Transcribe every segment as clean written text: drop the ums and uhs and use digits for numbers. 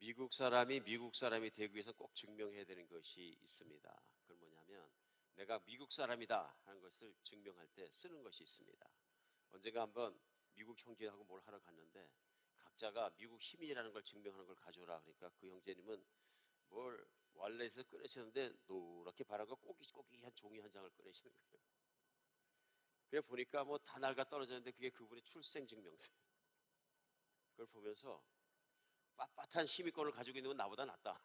미국 사람이 되기 위해서 꼭 증명해야 되는 것이 있습니다. 그건 뭐냐면 내가 미국 사람이다 하는 것을 증명할 때 쓰는 것이 있습니다. 언젠가 한번 미국 형제하고 뭘 하러 갔는데 각자가 미국 시민이라는 걸 증명하는 걸 가져오라 그러니까 그 형제님은 뭘 왈렛에서 꺼내셨는데 노랗게 바라고 꼬깃꼬깃한 종이 한 장을 꺼내시는 거예요. 그래 보니까 뭐 다 낡아 떨어졌는데 그게 그분의 출생증명서. 그걸 보면서 빳빳한 시민권을 가지고 있는 건 나보다 낫다.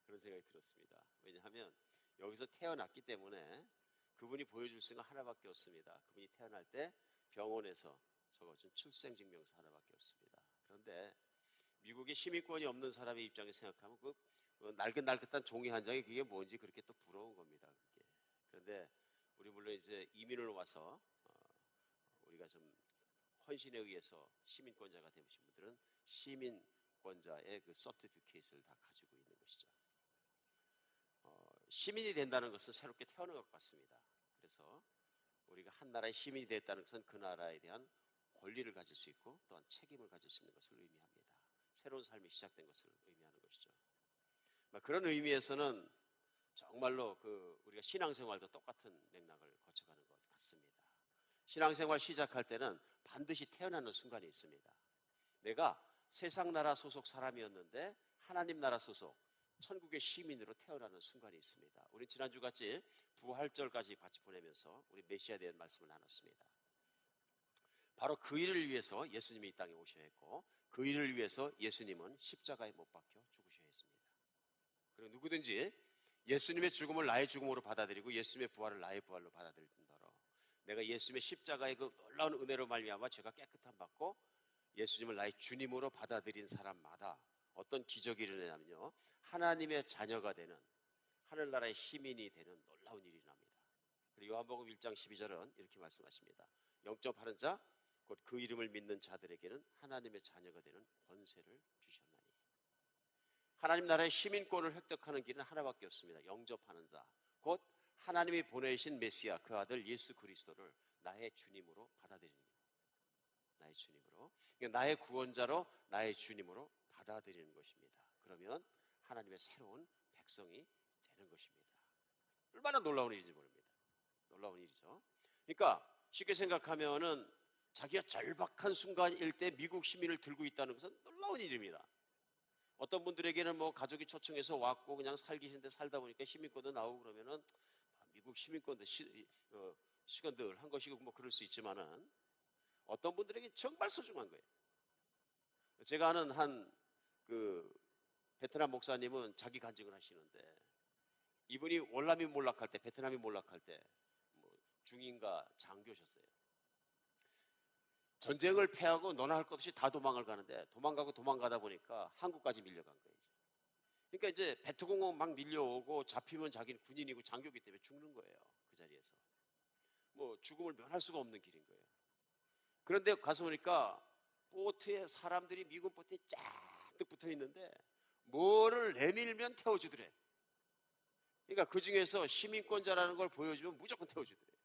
그런 생각이 들었습니다. 왜냐하면 여기서 태어났기 때문에 그분이 보여줄 수가 하나밖에 없습니다. 그분이 태어날 때 병원에서 적어준 출생증명서 하나밖에 없습니다. 그런데 미국에 시민권이 없는 사람의 입장에서 생각하면 그 날긋날긋한 종이 한 장이 그게 뭔지 그렇게 또 부러운 겁니다. 그게. 그런데 우리 물론 이제 이민을 와서 우리가 좀 헌신에 의해서 시민권자가 되신 분들은 시민권자의 그 서티피케이트를 다 가지고 있는 것이죠. 시민이 된다는 것은 새롭게 태어난 것 같습니다. 그래서 우리가 한 나라의 시민이 됐다는 것은 그 나라에 대한 권리를 가질 수 있고 또한 책임을 가질 수 있는 것을 의미합니다. 새로운 삶이 시작된 것을 의미하는 것이죠. 그런 의미에서는 정말로 우리가 신앙생활도 똑같은 맥락을 거쳐가는 것 같습니다. 신앙생활 시작할 때는 반드시 태어나는 순간이 있습니다. 내가 세상 나라 소속 사람이었는데 하나님 나라 소속 천국의 시민으로 태어나는 순간이 있습니다. 우리 지난주같이 부활절까지 같이 보내면서 우리 메시아에 대한 말씀을 나눴습니다. 바로 그 일을 위해서 예수님이 이 땅에 오셔야 했고 그 일을 위해서 예수님은 십자가에 못 박혀 죽으셔야 했습니다. 그리고 누구든지 예수님의 죽음을 나의 죽음으로 받아들이고 예수님의 부활을 나의 부활로 받아들일 뿐더러 내가 예수님의 십자가의 그 놀라운 은혜로 말미암아 죄가 깨끗함 받고 예수님을 나의 주님으로 받아들인 사람마다 어떤 기적이 일어나냐면요, 하나님의 자녀가 되는 하늘나라의 시민이 되는 놀라운 일이 일어납니다. 그리고 요한복음 1장 12절은 이렇게 말씀하십니다. 영접하는 자 곧 그 이름을 믿는 자들에게는 하나님의 자녀가 되는 권세를 주셨나니. 하나님 나라의 시민권을 획득하는 길은 하나밖에 없습니다. 영접하는 자 곧 하나님이 보내신 메시아 그 아들 예수 그리스도를 나의 주님으로 받아들이는 것. 나의 주님으로, 그러니까 나의 구원자로 나의 주님으로 받아들이는 것입니다. 그러면 하나님의 새로운 백성이 되는 것입니다. 얼마나 놀라운 일인지 모릅니다. 놀라운 일이죠. 그러니까 쉽게 생각하면은 자기가 절박한 순간일 때 미국 시민을 들고 있다는 것은 놀라운 일입니다. 어떤 분들에게는 뭐 가족이 초청해서 왔고 그냥 살기 싫은데 살다 보니까 시민권도 나오고 그러면은 미국 시민권도 시건들 한 것이고 뭐 그럴 수 있지만은 어떤 분들에게 정말 소중한 거예요. 제가 아는 한 베트남 목사님은 자기 간증을 하시는데 이분이 월남이 몰락할 때, 베트남이 몰락할 때 뭐 중인가 장교셨어요. 전쟁을 패하고 너나 할 것 없이 다 도망을 가는데 도망가다 보니까 한국까지 밀려간 거예요. 그러니까 이제 베트공항 막 밀려오고 잡히면 자기는 군인이고 장교기 때문에 죽는 거예요. 그 자리에서. 뭐 죽음을 면할 수가 없는 길인 거예요. 그런데 가서 보니까 보트에 사람들이 미군 보트에 쫙뜩 붙어 있는데 뭐를 내밀면 태워주더래. 그러니까 그 중에서 시민권자라는 걸 보여주면 무조건 태워주더래.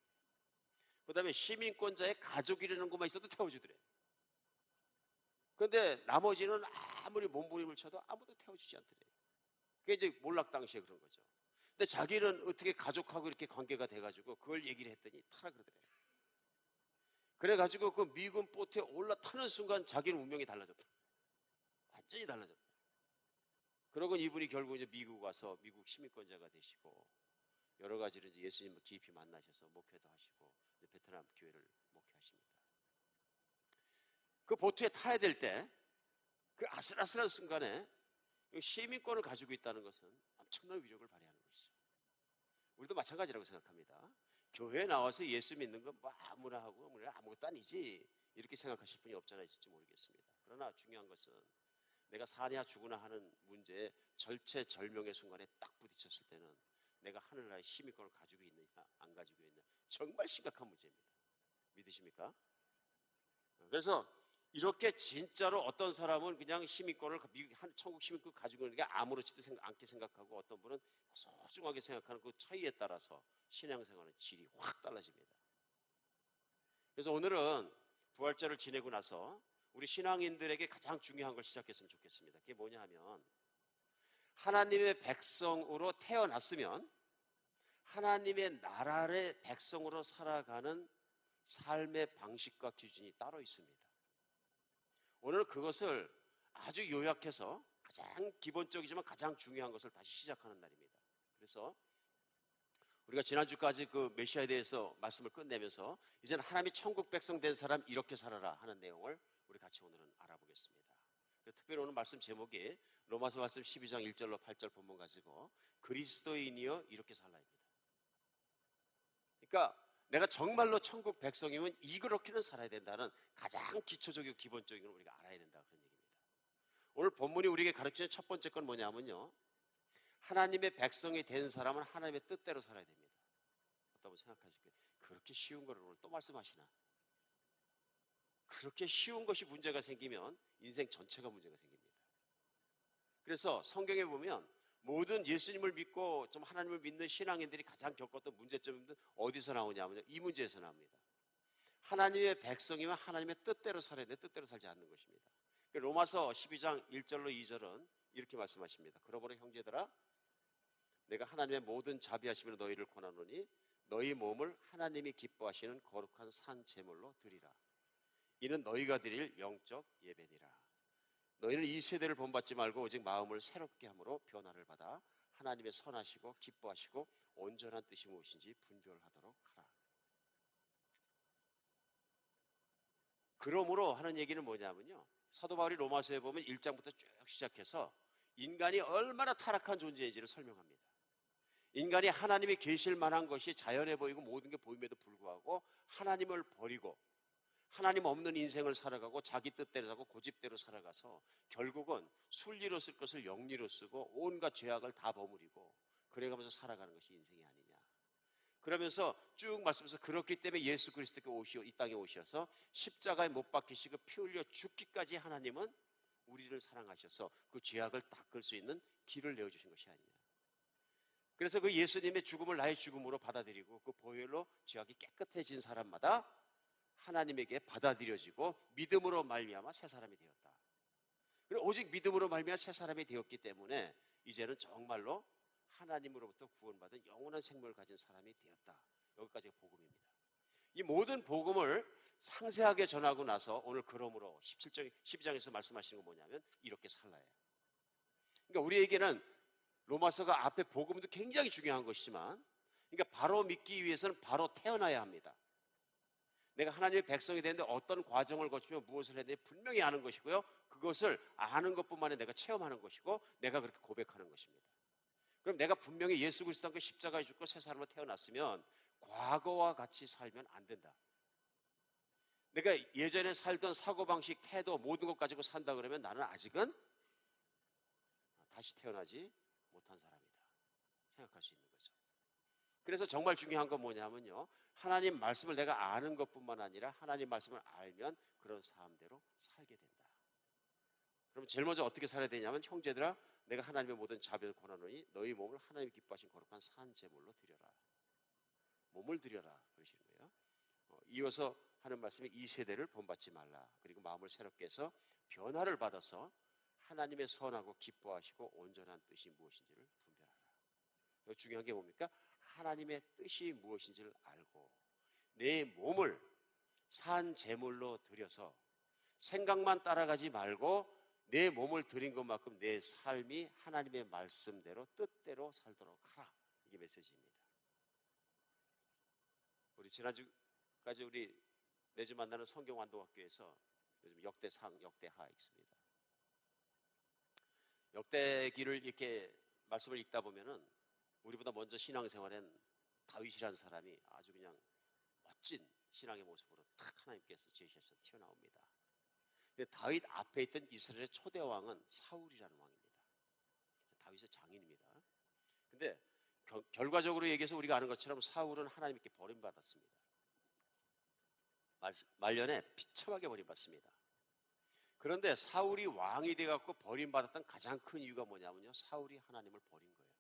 그 다음에 시민권자의 가족이라는 것만 있어도 태워주더래. 그런데 나머지는 아무리 몸부림을 쳐도 아무도 태워주지 않더래. 그게 이제 몰락 당시에 그런 거죠. 근데 자기는 어떻게 가족하고 이렇게 관계가 돼가지고 그걸 얘기를 했더니 타라 그러더래. 그래가지고 그 미군 보트에 올라타는 순간 자기는 운명이 달라졌다. 완전히 달라졌다. 그러고 이분이 결국 이제 미국 와서 미국 시민권자가 되시고 여러 가지로 이제 예수님을 깊이 만나셔서 목회도 하시고 이제 베트남 교회를 목회하십니다. 그 보트에 타야 될 때 그 아슬아슬한 순간에 시민권을 가지고 있다는 것은 엄청난 위력을 발휘하는 것이죠. 우리도 마찬가지라고 생각합니다. 교회에 나와서 예수 믿는 건 뭐 아무나 하고 아무것도 아니지 이렇게 생각하실 분이 없잖아 있을지 모르겠습니다. 그러나 중요한 것은 내가 사냐 죽으나 하는 문제에 절체절명의 순간에 딱 부딪혔을 때는 내가 하늘나라의 시민권을 가지고 있느냐 안 가지고 있느냐 정말 심각한 문제입니다. 믿으십니까? 그래서 이렇게 진짜로 어떤 사람은 그냥 시민권을 천국 시민권을 가지고 있는 게 아무렇지도 않게 생각하고 어떤 분은 소중하게 생각하는 그 차이에 따라서 신앙생활의 질이 확 달라집니다. 그래서 오늘은 부활절을 지내고 나서 우리 신앙인들에게 가장 중요한 걸 시작했으면 좋겠습니다. 그게 뭐냐 하면 하나님의 백성으로 태어났으면 하나님의 나라의 백성으로 살아가는 삶의 방식과 기준이 따로 있습니다. 오늘 그것을 아주 요약해서 가장 기본적이지만 가장 중요한 것을 다시 시작하는 날입니다. 그래서 우리가 지난주까지 그 메시아에 대해서 말씀을 끝내면서 이제는 하나님이 천국 백성 된 사람 이렇게 살아라 하는 내용을 우리 같이 오늘은 알아보겠습니다. 특별히 오늘 말씀 제목이 로마서 말씀 12장 1절로 8절 본문 가지고 그리스도인이여 이렇게 살라입니다. 그러니까 내가 정말로 천국 백성이면 이렇게는 살아야 된다는 가장 기초적이고 기본적인 걸 우리가 알아야 된다 그런 얘기입니다. 오늘 본문이 우리에게 가르치는 첫 번째 건 뭐냐면요, 하나님의 백성이 된 사람은 하나님의 뜻대로 살아야 됩니다. 어떻다고 생각하실까요? 그렇게 쉬운 거를 오늘 또 말씀하시나? 그렇게 쉬운 것이 문제가 생기면 인생 전체가 문제가 생깁니다. 그래서 성경에 보면 모든 예수님을 믿고 좀 하나님을 믿는 신앙인들이 가장 겪었던 문제점은 어디서 나오냐면요, 이 문제에서 나옵니다. 하나님의 백성이면 하나님의 뜻대로 살아야 돼, 뜻대로 살지 않는 것입니다. 로마서 12장 1절로 2절은 이렇게 말씀하십니다. 그러므로 형제들아, 내가 하나님의 모든 자비하심으로 너희를 권하노니 너희 몸을 하나님이 기뻐하시는 거룩한 산 제물로 드리라. 이는 너희가 드릴 영적 예배니라. 너희는 이 세대를 본받지 말고 오직 마음을 새롭게 함으로 변화를 받아 하나님의 선하시고 기뻐하시고 온전한 뜻이 무엇인지 분별하도록 하라. 그러므로 하는 얘기는 뭐냐면요, 사도 바울이 로마서에 보면 1장부터 쭉 시작해서 인간이 얼마나 타락한 존재인지를 설명합니다. 인간이 하나님이 계실 만한 것이 자연에 보이고 모든 게 보임에도 불구하고 하나님을 버리고 하나님 없는 인생을 살아가고 자기 뜻대로 사고 고집대로 살아가서 결국은 순리로 쓸 것을 영리로 쓰고 온갖 죄악을 다 버무리고 그래가면서 살아가는 것이 인생이 아니냐. 그러면서 쭉 말씀해서 그렇기 때문에 예수 그리스도께 이 땅에 오셔서 십자가에 못 박히시고 피 흘려 죽기까지 하나님은 우리를 사랑하셔서 그 죄악을 닦을 수 있는 길을 내어주신 것이 아니냐. 그래서 그 예수님의 죽음을 나의 죽음으로 받아들이고 그 보혈로 죄악이 깨끗해진 사람마다 하나님에게 받아들여지고 믿음으로 말미암아 새 사람이 되었다. 그리고 오직 믿음으로 말미암아 새 사람이 되었기 때문에 이제는 정말로 하나님으로부터 구원받은 영원한 생명을 가진 사람이 되었다. 여기까지가 복음입니다. 이 모든 복음을 상세하게 전하고 나서 오늘 그러므로 12장에서 말씀하시는 건 뭐냐면 이렇게 살라요. 그러니까 우리에게는 로마서가 앞에 복음도 굉장히 중요한 것이지만, 그러니까 바로 믿기 위해서는 바로 태어나야 합니다. 내가 하나님의 백성이 되는데 어떤 과정을 거치며 무엇을 해야 되는지 분명히 아는 것이고요, 그것을 아는 것뿐만 아니라 내가 체험하는 것이고 내가 그렇게 고백하는 것입니다. 그럼 내가 분명히 예수 그리스도 함께 십자가에 죽고 새 사람으로 태어났으면 과거와 같이 살면 안 된다. 내가 예전에 살던 사고방식, 태도, 모든 것 가지고 산다 그러면 나는 아직은 다시 태어나지 못한 사람이다 생각할 수 있는 거죠. 그래서 정말 중요한 건 뭐냐면요, 하나님 말씀을 내가 아는 것뿐만 아니라 하나님 말씀을 알면 그런 삶대로 살게 된다. 그럼 제일 먼저 어떻게 살아야 되냐면, 형제들아, 내가 하나님의 모든 자비를 권하노니 너희 몸을 하나님이 기뻐하신 거룩한 산 제물로 드려라. 몸을 드려라 그러시는 거예요. 이어서 하는 말씀이 이 세대를 본받지 말라. 그리고 마음을 새롭게 해서 변화를 받아서 하나님의 선하고 기뻐하시고 온전한 뜻이 무엇인지를 분별하라. 중요한 게 뭡니까? 하나님의 뜻이 무엇인지를 알고 내 몸을 산 제물로 드려서 생각만 따라가지 말고 내 몸을 드린 것만큼 내 삶이 하나님의 말씀대로 뜻대로 살도록 하라. 이게 메시지입니다. 우리 지난주까지 우리 매주 만나는 성경완동학교에서 요즘 역대상, 역대하 읽습니다. 역대기를 이렇게 말씀을 읽다 보면은 우리보다 먼저 신앙생활엔 다윗이라는 사람이 아주 그냥 멋진 신앙의 모습으로 탁 하나님께서 제시하셔서 튀어나옵니다. 근데 다윗 앞에 있던 이스라엘의 초대 왕은 사울이라는 왕입니다. 다윗의 장인입니다. 근데 결과적으로 얘기해서 우리가 아는 것처럼 사울은 하나님께 버림받았습니다. 말년에 비참하게 버림받습니다. 그런데 사울이 왕이 돼갖고 버림받았던 가장 큰 이유가 뭐냐면요, 사울이 하나님을 버린 거예요.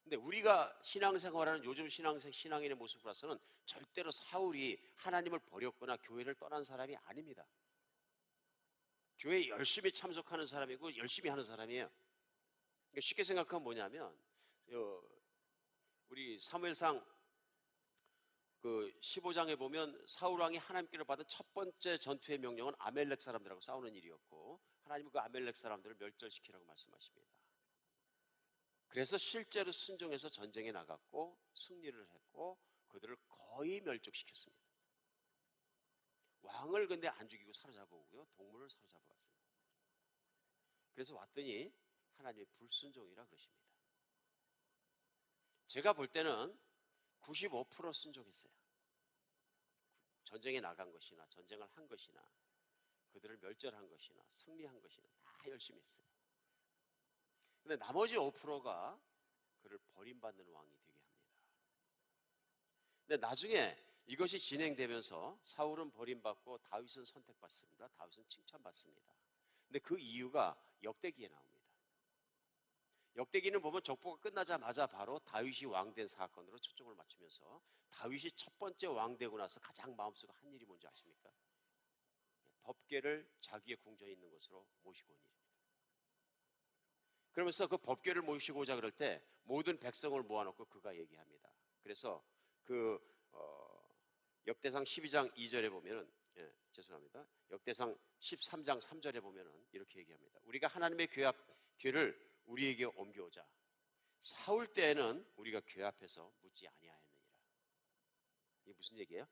근데 우리가 신앙생활하는 요즘 신앙인의 모습을 봐서는 절대로 사울이 하나님을 버렸거나 교회를 떠난 사람이 아닙니다. 교회에 열심히 참석하는 사람이고 열심히 하는 사람이에요. 쉽게 생각하면 뭐냐면 우리 사무엘상 그 15장에 보면 사울 왕이 하나님께로 받은 첫 번째 전투의 명령은 아멜렉 사람들하고 싸우는 일이었고, 하나님은 그 아멜렉 사람들을 멸절시키라고 말씀하십니다. 그래서 실제로 순종해서 전쟁에 나갔고 승리를 했고 그들을 거의 멸족시켰습니다. 왕을 근데 안 죽이고 사로잡아오고요, 동물을 사로잡아갔습니다. 그래서 왔더니 하나님의 불순종이라 그러십니다. 제가 볼 때는 95% 순종했어요. 전쟁에 나간 것이나 전쟁을 한 것이나 그들을 멸절한 것이나 승리한 것이나 다 열심히 했어요. 근데 나머지 5%가 그를 버림받는 왕이 되게 합니다. 근데 나중에 이것이 진행되면서 사울은 버림받고 다윗은 선택받습니다. 다윗은 칭찬받습니다. 근데 그 이유가 역대기에 나옵니다. 역대기는 보면 족보가 끝나자마자 바로 다윗이 왕된 사건으로 초점을 맞추면서 다윗이 첫 번째 왕되고 나서 가장 마음속에 한 일이 뭔지 아십니까? 법궤를 자기의 궁전에 있는 곳으로 모시고 온 일입니다. 그러면서 그 법궤를 모시고 오자 그럴 때 모든 백성을 모아놓고 그가 얘기합니다. 그래서 역대상 12장 2절에 보면은, 죄송합니다. 역대상 13장 3절에 보면은 이렇게 얘기합니다. 우리가 하나님의 궤를 우리에게 옮겨오자. 사울 때에는 우리가 궤 앞에서 묻지 아니하였느니라. 이게 무슨 얘기예요?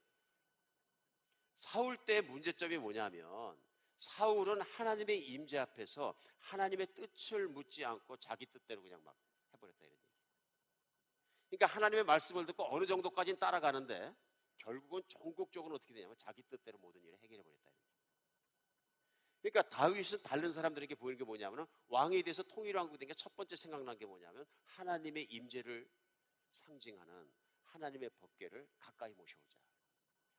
사울 때의 문제점이 뭐냐면 사울은 하나님의 임재 앞에서 하나님의 뜻을 묻지 않고 자기 뜻대로 그냥 막 해버렸다 이런 얘기. 그러니까 하나님의 말씀을 듣고 어느 정도까지는 따라가는데 결국은 전국적으로 어떻게 되냐면 자기 뜻대로 모든 일을 해결해버렸다 이런 얘기. 그러니까 다윗은 다른 사람들에게 보이는 게 뭐냐면 왕에 대해서 통일왕국 된 게 첫 번째 생각난 게 뭐냐면 하나님의 임재를 상징하는 하나님의 법궤를 가까이 모셔오자.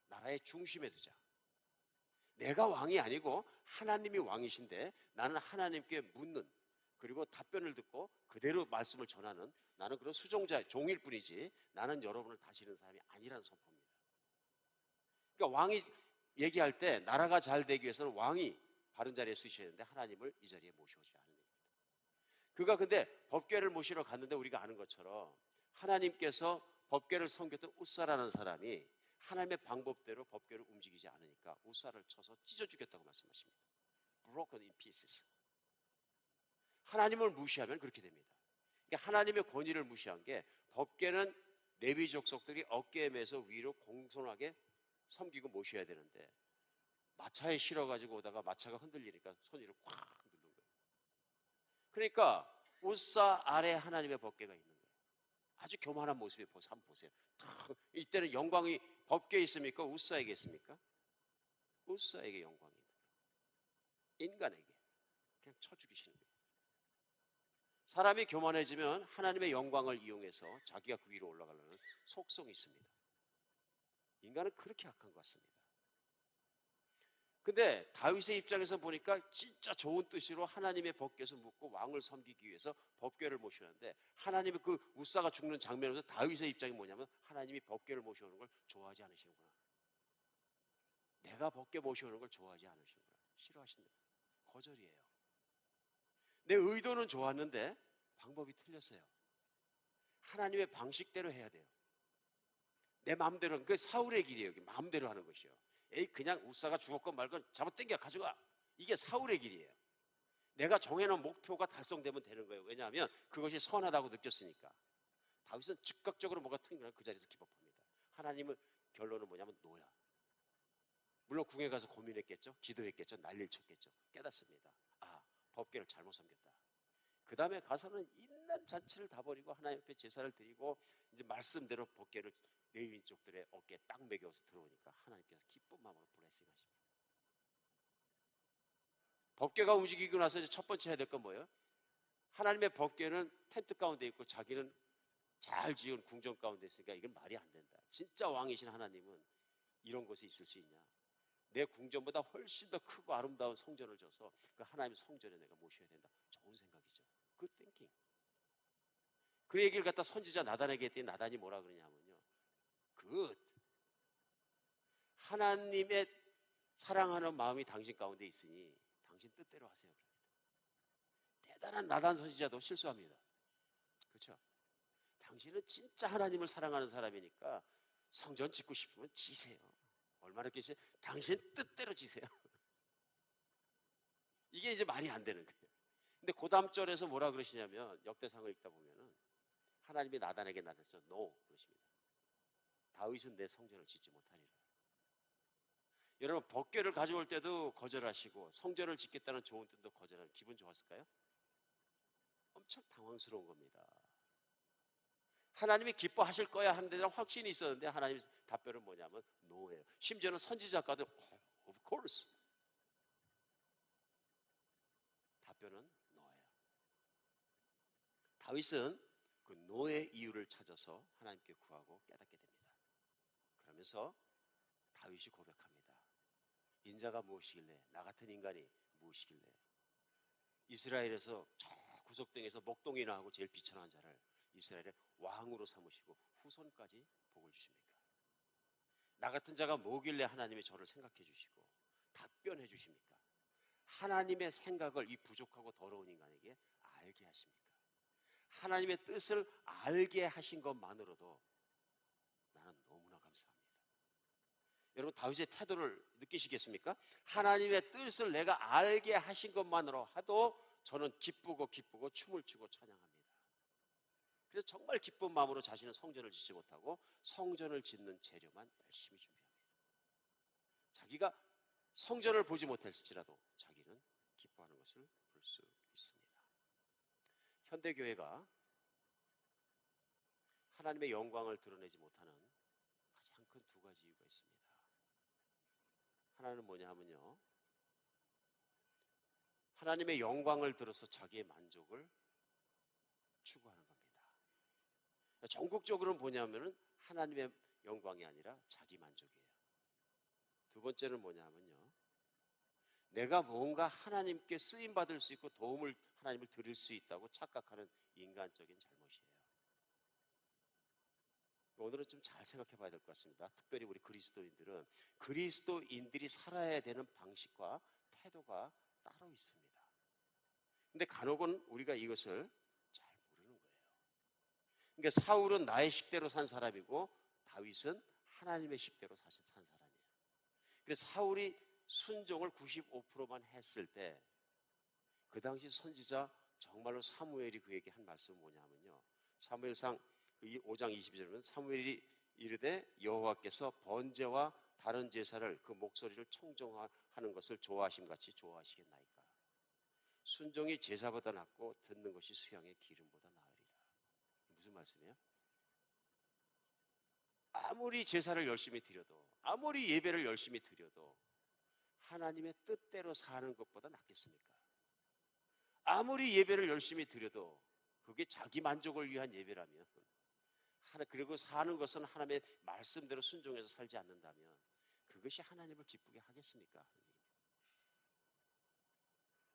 나라의 중심에 두자. 내가 왕이 아니고 하나님이 왕이신데 나는 하나님께 묻는, 그리고 답변을 듣고 그대로 말씀을 전하는, 나는 그런 수종자, 종일 뿐이지 나는 여러분을 다스리는 사람이 아니라는 선포입니다. 그러니까 왕이 얘기할 때 나라가 잘 되기 위해서는 왕이 바른 자리에 쓰셔야 되는데 하나님을 이 자리에 모셔오지 않는 얘기입니다. 그가 근데 법궤를 모시러 갔는데 우리가 아는 것처럼 하나님께서 법궤를 섬겼던 웃사라는 사람이 하나님의 방법대로 법궤를 움직이지 않으니까 웃사를 쳐서 찢어 죽였다고 말씀하십니다. Broken in pieces. 하나님을 무시하면 그렇게 됩니다. 그러니까 하나님의 권위를 무시한 게, 법궤는 레위 족속들이 어깨에 매서 위로 공손하게 섬기고 모셔야 되는데 마차에 실어가지고 오다가 마차가 흔들리니까 손 위로 콱 누른 거예요. 그러니까 웃사 아래 하나님의 법궤가 있는 거예요. 아주 교만한 모습에 한번 보세요. 이때는 영광이 법궤에 있습니까? 웃사에게 있습니까? 웃사에게 영광이 있는 거예요. 인간에게 그냥 쳐 죽이시는 거예요. 사람이 교만해지면 하나님의 영광을 이용해서 자기가 그 위로 올라가려는 속성이 있습니다. 인간은 그렇게 악한 것 같습니다. 근데 다윗의 입장에서 보니까 진짜 좋은 뜻으로 하나님의 법궤에서 묻고 왕을 섬기기 위해서 법궤를 모시는데, 하나님의 그 웃사가 죽는 장면에서 다윗의 입장이 뭐냐면 하나님이 법궤를 모셔오는 걸 좋아하지 않으시는구나. 내가 법궤 모셔오는 걸 좋아하지 않으시는구나. 싫어하신다. 거절이에요. 내 의도는 좋았는데 방법이 틀렸어요. 하나님의 방식대로 해야 돼요. 내 마음대로, 그 사울의 길이에요. 마음대로 하는 것이요. 에이, 그냥 웃사가 죽었건 말건 잡아당겨 가져가. 이게 사울의 길이에요. 내가 정해놓은 목표가 달성되면 되는 거예요. 왜냐하면 그것이 선하다고 느꼈으니까. 다윗은 즉각적으로 뭐가 틀린 그 자리에서 기법합니다. 하나님은 결론은 뭐냐면 노야. 물론 궁에 가서 고민했겠죠. 기도했겠죠. 난리를 쳤겠죠. 깨닫습니다. 아, 법궤를 잘못 섬겼다. 그 다음에 가서는 있는 잔치를 다 버리고 하나님 앞에 제사를 드리고 이제 말씀대로 법궤를 레위인 쪽들의 어깨에 딱 매겨서 들어오니까 하나님께서 기쁜 마음으로 블레싱 하십니다. 법궤가 움직이고 나서 이제 첫 번째 해야 될 건 뭐예요? 하나님의 법궤는 텐트 가운데 있고 자기는 잘 지은 궁전 가운데 있으니까 이건 말이 안 된다. 진짜 왕이신 하나님은 이런 곳에 있을 수 있냐? 내 궁전보다 훨씬 더 크고 아름다운 성전을 줘서 그 하나님의 성전에 내가 모셔야 된다. 좋은 생각이죠. Good thinking. 그 얘기를 갖다 선지자 나단에게 했더니 나단이 뭐라 그러냐면요, Good. 하나님의 사랑하는 마음이 당신 가운데 있으니 당신 뜻대로 하세요. 대단한 나단 선지자도 실수합니다. 그렇죠? 당신은 진짜 하나님을 사랑하는 사람이니까 성전 짓고 싶으면 지세요. 얼마나 계세요? 당신 뜻대로 지세요. 이게 이제 말이 안 되는 거예요. 근데 그 다음 절에서 뭐라 그러시냐면, 역대상을 읽다 보면은 하나님이 나단에게 나타나서 NO 그러십니다. 다윗은 내 성전을 짓지 못하리라. 여러분, 법궤를 가져올 때도 거절하시고 성전을 짓겠다는 좋은 뜻도 거절하는, 기분 좋았을까요? 엄청 당황스러운 겁니다. 하나님이 기뻐하실 거야 하는 데는 확신이 있었는데 하나님 답변은 뭐냐면 NO예요. 심지어는 선지자까지 of course. 답변은 NO예요. 다윗은 그 NO의 이유를 찾아서 하나님께 구하고 깨닫게 됩니다. 그러면서 다윗이 고백합니다. 인자가 무엇이길래, 나 같은 인간이 무엇이길래 이스라엘에서 저 구석등에서 목동이나 하고 제일 비천한 자를 이스라엘의 왕으로 삼으시고 후손까지 복을 주십니까? 나 같은 자가 뭐길래 하나님이 저를 생각해 주시고 답변해 주십니까? 하나님의 생각을 이 부족하고 더러운 인간에게 알게 하십니까? 하나님의 뜻을 알게 하신 것만으로도 나는 너무나 감사합니다. 여러분, 다윗의 태도를 느끼시겠습니까? 하나님의 뜻을 내가 알게 하신 것만으로 하도 저는 기쁘고 춤을 추고 찬양합니다. 그래서 정말 기쁜 마음으로 자신은 성전을 짓지 못하고 성전을 짓는 재료만 열심히 준비합니다. 자기가 성전을 보지 못했을지라도 자기는 기뻐하는 것을 볼 수 있습니다. 현대교회가 하나님의 영광을 드러내지 못하는 가장 큰 두 가지 이유가 있습니다. 하나는 뭐냐 하면요, 하나님의 영광을 들어서 자기의 만족을 추구하는 겁니다. 전국적으로는 뭐냐면은 하나님의 영광이 아니라 자기 만족이에요. 두 번째는 뭐냐 하면요, 내가 뭔가 하나님께 쓰임받을 수 있고 도움을 하나님을 드릴 수 있다고 착각하는 인간적인 잘못이에요. 오늘은 좀 잘 생각해 봐야 될 것 같습니다. 특별히 우리 그리스도인들이 살아야 되는 방식과 태도가 따로 있습니다. 근데 간혹은 우리가 이것을 잘 모르는 거예요. 그러니까 사울은 나의 식대로 산 사람이고 다윗은 하나님의 식대로 산 사람이에요. 그래서 사울이 순종을 95%만 했을 때 그 당시 선지자 정말로 사무엘이 그에게 한 말씀은 뭐냐면요, 사무엘상 5장 22절은 사무엘이 이르되 여호와께서 번제와 다른 제사를 그 목소리를 청종하는 것을 좋아하심같이 좋아하시겠나이까. 순종이 제사보다 낫고 듣는 것이 수양의 기름보다 나으리라. 무슨 말씀이에요? 아무리 제사를 열심히 드려도, 아무리 예배를 열심히 드려도 하나님의 뜻대로 사는 것보다 낫겠습니까? 아무리 예배를 열심히 드려도 그게 자기 만족을 위한 예배라면, 그리고 사는 것은 하나님의 말씀대로 순종해서 살지 않는다면 그것이 하나님을 기쁘게 하겠습니까?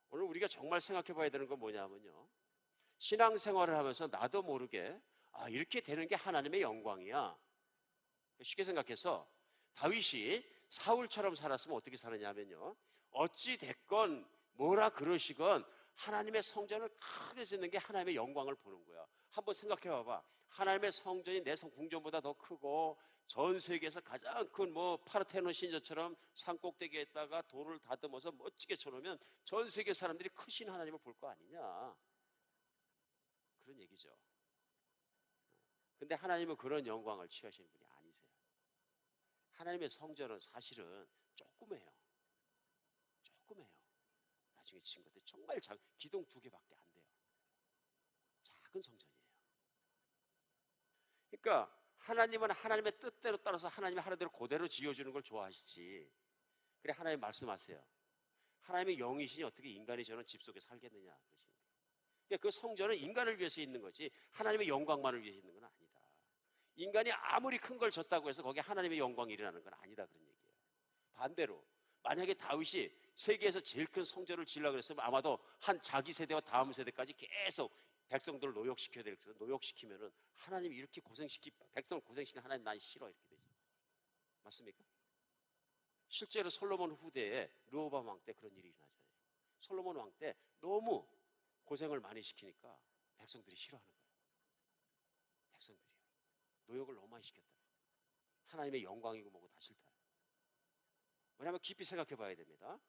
오늘 우리가 정말 생각해 봐야 되는 건 뭐냐면요, 신앙생활을 하면서 나도 모르게 이렇게 되는 게 하나님의 영광이야. 쉽게 생각해서 다윗이 사울처럼 살았으면 어떻게 살았냐면요, 어찌 됐건 뭐라 그러시건 하나님의 성전을 크게 짓는 게 하나님의 영광을 보는 거야. 한번 생각해 봐봐. 하나님의 성전이 내 궁전보다 더 크고 전 세계에서 가장 큰 파르테논 신전처럼 산꼭대기에다가 돌을 다듬어서 멋지게 쳐놓으면 전 세계 사람들이 크신 하나님을 볼 거 아니냐, 그런 얘기죠. 근데 하나님은 그런 영광을 취하시는 분이 아니세요. 하나님의 성전은 사실은 조그매요. 나중에 친 것들 정말 기둥 2개밖에 안 돼요. 작은 성전이에요. 그러니까 하나님은 하나님의 뜻대로 따라서 하나님이 하나대로 그대로 지어주는 걸 좋아하시지. 그래, 하나님 말씀하세요. 하나님의 영이시니 어떻게 인간이 저런 집 속에 살겠느냐. 그러니까 그 성전은 인간을 위해서 있는 거지 하나님의 영광만을 위해서 있는 건 아니다. 인간이 아무리 큰 걸 줬다고 해서 거기에 하나님의 영광이 일어나는 건 아니다, 그런 얘기예요. 반대로 만약에 다윗이 세계에서 제일 큰 성전을 지으려고 했으면 아마도 한 자기 세대와 다음 세대까지 계속 백성들을 노역시켜야 될 것을 노역시키면은 하나님이 이렇게 백성을 고생시키는 하나님 난 싫어, 이렇게 되죠. 맞습니까? 실제로 솔로몬 후대에 르호보암 왕 때 그런 일이 일어나잖아요. 솔로몬 왕 때 너무 고생을 많이 시키니까 백성들이 싫어하는 거예요. 백성들이요. 노역을 너무 많이 시켰다. 하나님의 영광이고 뭐고 다 싫다. 왜냐하면 깊이 생각해 봐야 됩니다.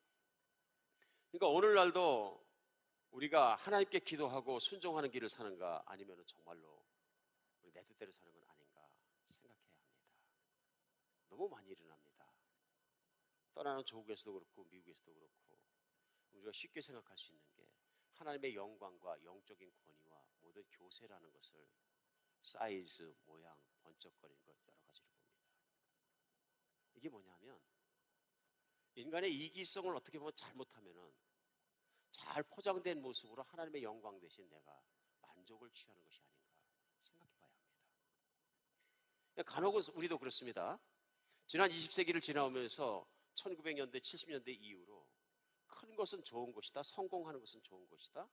그러니까 오늘날도 우리가 하나님께 기도하고 순종하는 길을 사는가, 아니면 정말로 우리 내 뜻대로 사는 건 아닌가 생각해야 합니다. 너무 많이 일어납니다. 떠나는 조국에서도 그렇고 미국에서도 그렇고, 우리가 쉽게 생각할 수 있는 게 하나님의 영광과 영적인 권위와 모든 교세라는 것을 사이즈, 모양, 번쩍거리는 것 여러 가지로 봅니다. 이게 뭐냐면 인간의 이기성을 어떻게 보면 잘못하면은 잘 포장된 모습으로 하나님의 영광 대신 내가 만족을 취하는 것이 아닌가 생각해 봐야 합니다. 간혹은 우리도 그렇습니다. 지난 20세기를 지나오면서 1900년대, 70년대 이후로 큰 것은 좋은 것이다, 성공하는 것은 좋은 것이다,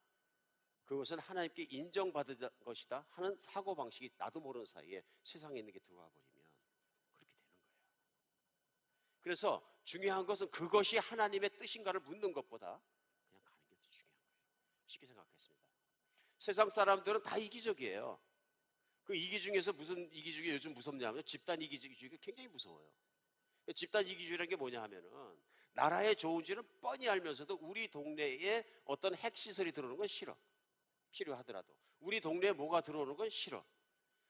그것은 하나님께 인정받은 것이다 하는 사고방식이 나도 모르는 사이에 세상에 있는 게 들어와 버리면 그렇게 되는 거예요. 그래서 중요한 것은 그것이 하나님의 뜻인가를 묻는 것보다 그냥 가는 게 더 중요한 거예요. 쉽게 생각했습니다. 세상 사람들은 다 이기적이에요. 그 이기 중에서 무슨 이기주의가 요즘 무섭냐면 집단 이기주의가 굉장히 무서워요. 집단 이기주의라는 게 뭐냐 하면은 나라의 좋은지는 뻔히 알면서도 우리 동네에 어떤 핵시설이 들어오는 건 싫어. 필요하더라도 우리 동네에 뭐가 들어오는 건 싫어.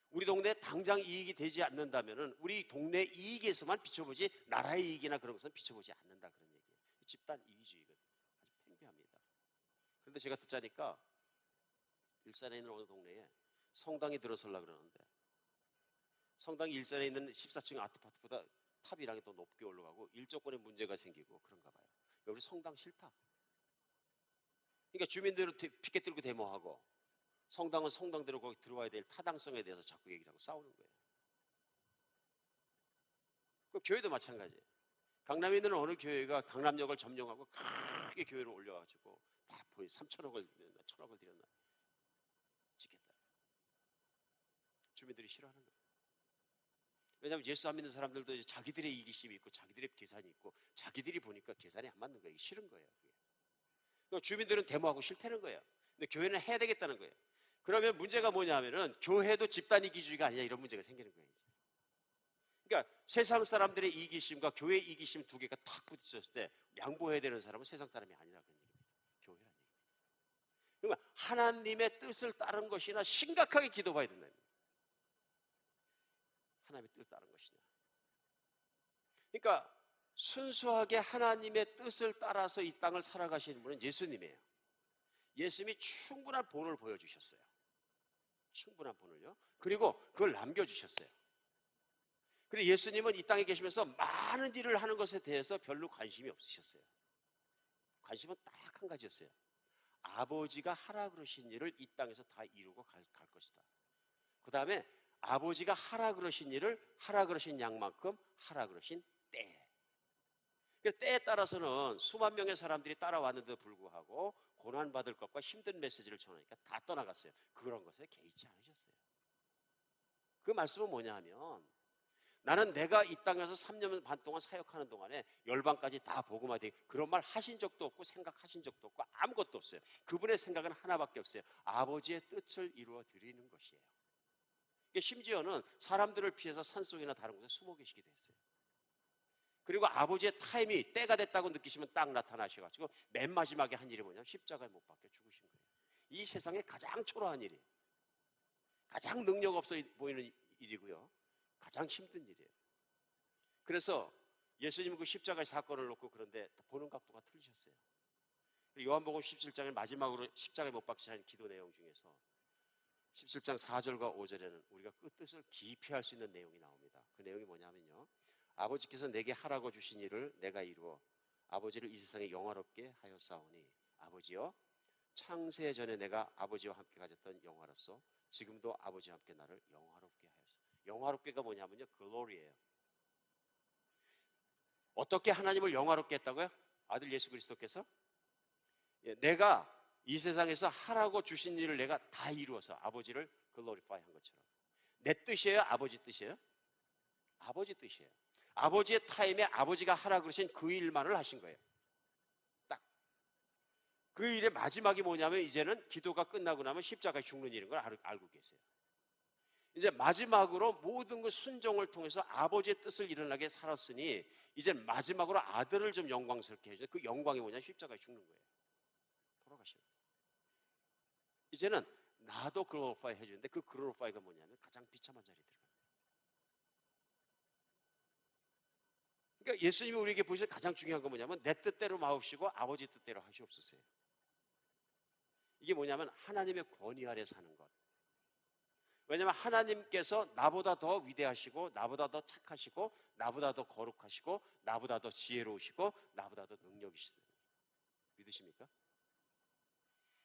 우리 동네에 당장 이익이 되지 않는다면은 우리 동네 이익에서만 비춰보지 나라의 이익이나 그런 것은 비춰보지 않는다, 그런 얘기예요. 집단 이기주의거든요. 아주 팽배합니다. 그런데 제가 듣자니까 일산에 있는 어느 동네에 성당이 들어서려고 그러는데 성당이 일산에 있는 14층 아파트보다 탑이랑이 더 높게 올라가고 일조권에 문제가 생기고 그런가 봐요. 우리 성당 싫다. 그러니까 주민들은 피켓 들고 데모하고 성당은 성당대로 거기 들어와야 될 타당성에 대해서 자꾸 얘기를 하고 싸우는 거예요. 그 교회도 마찬가지예요. 강남에 있는 어느 교회가 강남역을 점령하고 크게 교회를 올려가지고 다 보여 3천억을 1,000억을 들였나 짓겠다. 주민들이 싫어하는 거예요. 왜냐하면 예수 안 믿는 사람들도 자기들의 이기심이 있고 자기들의 계산이 있고 자기들이 보니까 계산이 안 맞는 거예요. 싫은 거예요. 그러니까 주민들은 데모하고 싫다는 거예요. 근데 교회는 해야 되겠다는 거예요. 그러면 문제가 뭐냐면은 교회도 집단 이기주의가 아니냐 이런 문제가 생기는 거예요. 그러니까 세상 사람들의 이기심과 교회의 이기심 두 개가 탁 부딪혔을 때 양보해야 되는 사람은 세상 사람이 아니라 그런 얘기입니다. 교회라는 얘기입니다. 그러니까 하나님의 뜻을 따른 것이나 심각하게 기도해야 된다. 하나님의 뜻을 따른 것이냐. 그러니까 순수하게 하나님의 뜻을 따라서 이 땅을 살아가시는 분은 예수님이에요. 예수님이 충분한 본을 보여주셨어요. 충분한 본을요. 그리고 그걸 남겨주셨어요. 그리고 예수님은 이 땅에 계시면서 많은 일을 하는 것에 대해서 별로 관심이 없으셨어요. 관심은 딱 한 가지였어요. 아버지가 하라 그러신 일을 이 땅에서 다 이루고 갈 것이다. 그 다음에 아버지가 하라 그러신 일을 하라 그러신 양만큼 하라 그러신 때. 때에 따라서는 수만 명의 사람들이 따라왔는데도 불구하고 고난받을 것과 힘든 메시지를 전하니까 다 떠나갔어요. 그런 것에 개의치 않으셨어요. 그 말씀은 뭐냐 하면 나는 내가 이 땅에서 3년 반 동안 사역하는 동안에 열방까지 다 복음화되고 그런 말 하신 적도 없고 생각하신 적도 없고 아무것도 없어요. 그분의 생각은 하나밖에 없어요. 아버지의 뜻을 이루어 드리는 것이에요. 심지어는 사람들을 피해서 산속이나 다른 곳에 숨어 계시기도 했어요. 그리고 아버지의 타임이 때가 됐다고 느끼시면 딱 나타나셔가지고 맨 마지막에 한 일이 뭐냐면 십자가에 못 박혀 죽으신 거예요. 이 세상에 가장 초라한 일이에요. 가장 능력 없어 보이는 일이고요. 가장 힘든 일이에요. 그래서 예수님은 그 십자가의 사건을 놓고 그런데 보는 각도가 틀리셨어요. 요한복음 17장의 마지막으로 십자가에 못 박히신 기도 내용 중에서 17장 4절과 5절에는 우리가 그 뜻을 깊이 할 수 있는 내용이 나옵니다. 그 내용이 뭐냐면요. 아버지께서 내게 하라고 주신 일을 내가 이루어 아버지를 이 세상에 영화롭게 하였사오니 아버지여 창세 전에 내가 아버지와 함께 가졌던 영화로서 지금도 아버지와 함께 나를 영화롭게 하였소. 영화롭게가 뭐냐면요. 글로리예요. 어떻게 하나님을 영화롭게 했다고요? 아들 예수 그리스도께서 내가 이 세상에서 하라고 주신 일을 내가 다 이루어서 아버지를 글로리파이 한 것처럼. 내 뜻이에요? 아버지 뜻이에요? 아버지 뜻이에요. 아버지의 타임에 아버지가 하라 그러신 그 일만을 하신 거예요. 딱. 그 일의 마지막이 뭐냐면 이제는 기도가 끝나고 나면 십자가에 죽는 일인 걸 알고 계세요. 이제 마지막으로 모든 그 순종을 통해서 아버지의 뜻을 일어나게 살았으니 이제 마지막으로 아들을 좀 영광스럽게 해줘요. 그 영광이 뭐냐? 십자가에 죽는 거예요. 돌아가시는 거예요. 이제는 나도 글로리파이 해주는데 그 글로리파이가 뭐냐면 가장 비참한 자리에 들어가는 거예요. 그러니까 예수님이 우리에게 보시는 가장 중요한 건 뭐냐면 내 뜻대로 마옵시고 아버지 뜻대로 하시옵소서. 이게 뭐냐면 하나님의 권위 아래 사는 것. 왜냐하면 하나님께서 나보다 더 위대하시고 나보다 더 착하시고 나보다 더 거룩하시고 나보다 더 지혜로우시고 나보다 더 능력이시다. 믿으십니까?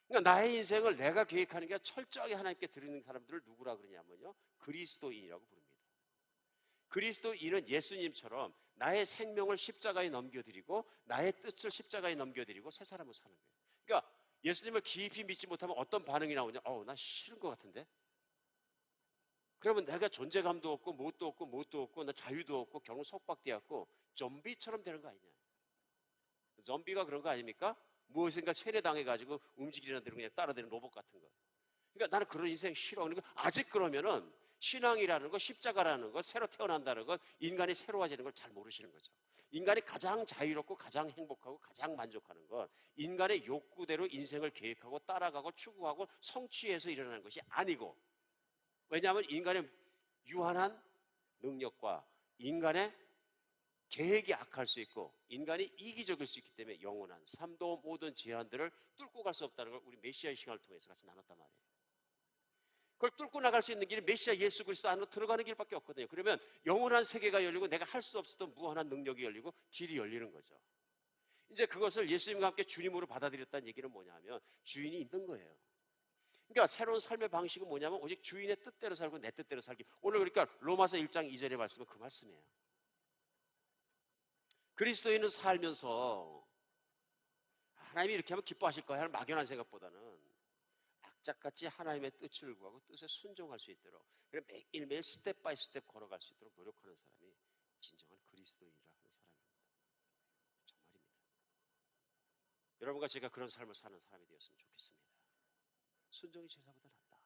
그러니까 나의 인생을 내가 계획하는 게 철저하게 하나님께 드리는 사람들을 누구라 그러냐면요, 그리스도인이라고 부릅니다. 그리스도인은 예수님처럼 나의 생명을 십자가에 넘겨드리고 나의 뜻을 십자가에 넘겨드리고 새 사람으로 사는 거예요. 그러니까 예수님을 깊이 믿지 못하면 어떤 반응이 나오냐? 나 싫은 것 같은데? 그러면 내가 존재감도 없고 뭣도 없고 나 자유도 없고 결국 속박되었고 좀비처럼 되는 거 아니냐? 좀비가 그런 거 아닙니까? 무엇인가 세뇌당해가지고 움직이는 대로 그냥 따라대는 로봇 같은 거. 그러니까 나는 그런 인생 싫어. 그러니까 아직 그러면은 신앙이라는 거, 십자가라는 거, 새로 태어난다는 것, 인간이 새로워지는 걸 잘 모르시는 거죠. 인간이 가장 자유롭고 가장 행복하고 가장 만족하는 건 인간의 욕구대로 인생을 계획하고 따라가고 추구하고 성취해서 일어나는 것이 아니고, 왜냐하면 인간의 유한한 능력과 인간의 계획이 악할 수 있고 인간이 이기적일 수 있기 때문에 영원한 삶도 모든 제한들을 뚫고 갈 수 없다는 걸 우리 메시아의 시간을 통해서 같이 나눴단 말이에요. 그걸 뚫고 나갈 수 있는 길이 메시아 예수 그리스도 안으로 들어가는 길밖에 없거든요. 그러면 영원한 세계가 열리고 내가 할 수 없었던 무한한 능력이 열리고 길이 열리는 거죠. 이제 그것을 예수님과 함께 주님으로 받아들였다는 얘기는 뭐냐 하면 주인이 있는 거예요. 그러니까 새로운 삶의 방식은 뭐냐면 오직 주인의 뜻대로 살고 내 뜻대로 살기. 오늘 그러니까 로마서 1장 2절의 말씀은 그 말씀이에요. 그리스도인은 살면서 하나님이 이렇게 하면 기뻐하실 거야 하는 막연한 생각보다는 악착같이 하나님의 뜻을 구하고 뜻에 순종할 수 있도록, 그래 매일매일 스텝 바이 스텝 걸어갈 수 있도록 노력하는 사람이 진정한 그리스도인이라 하는 사람입니다. 정말입니다. 여러분과 제가 그런 삶을 사는 사람이 되었으면 좋겠습니다. 순종이 제사보다 낫다.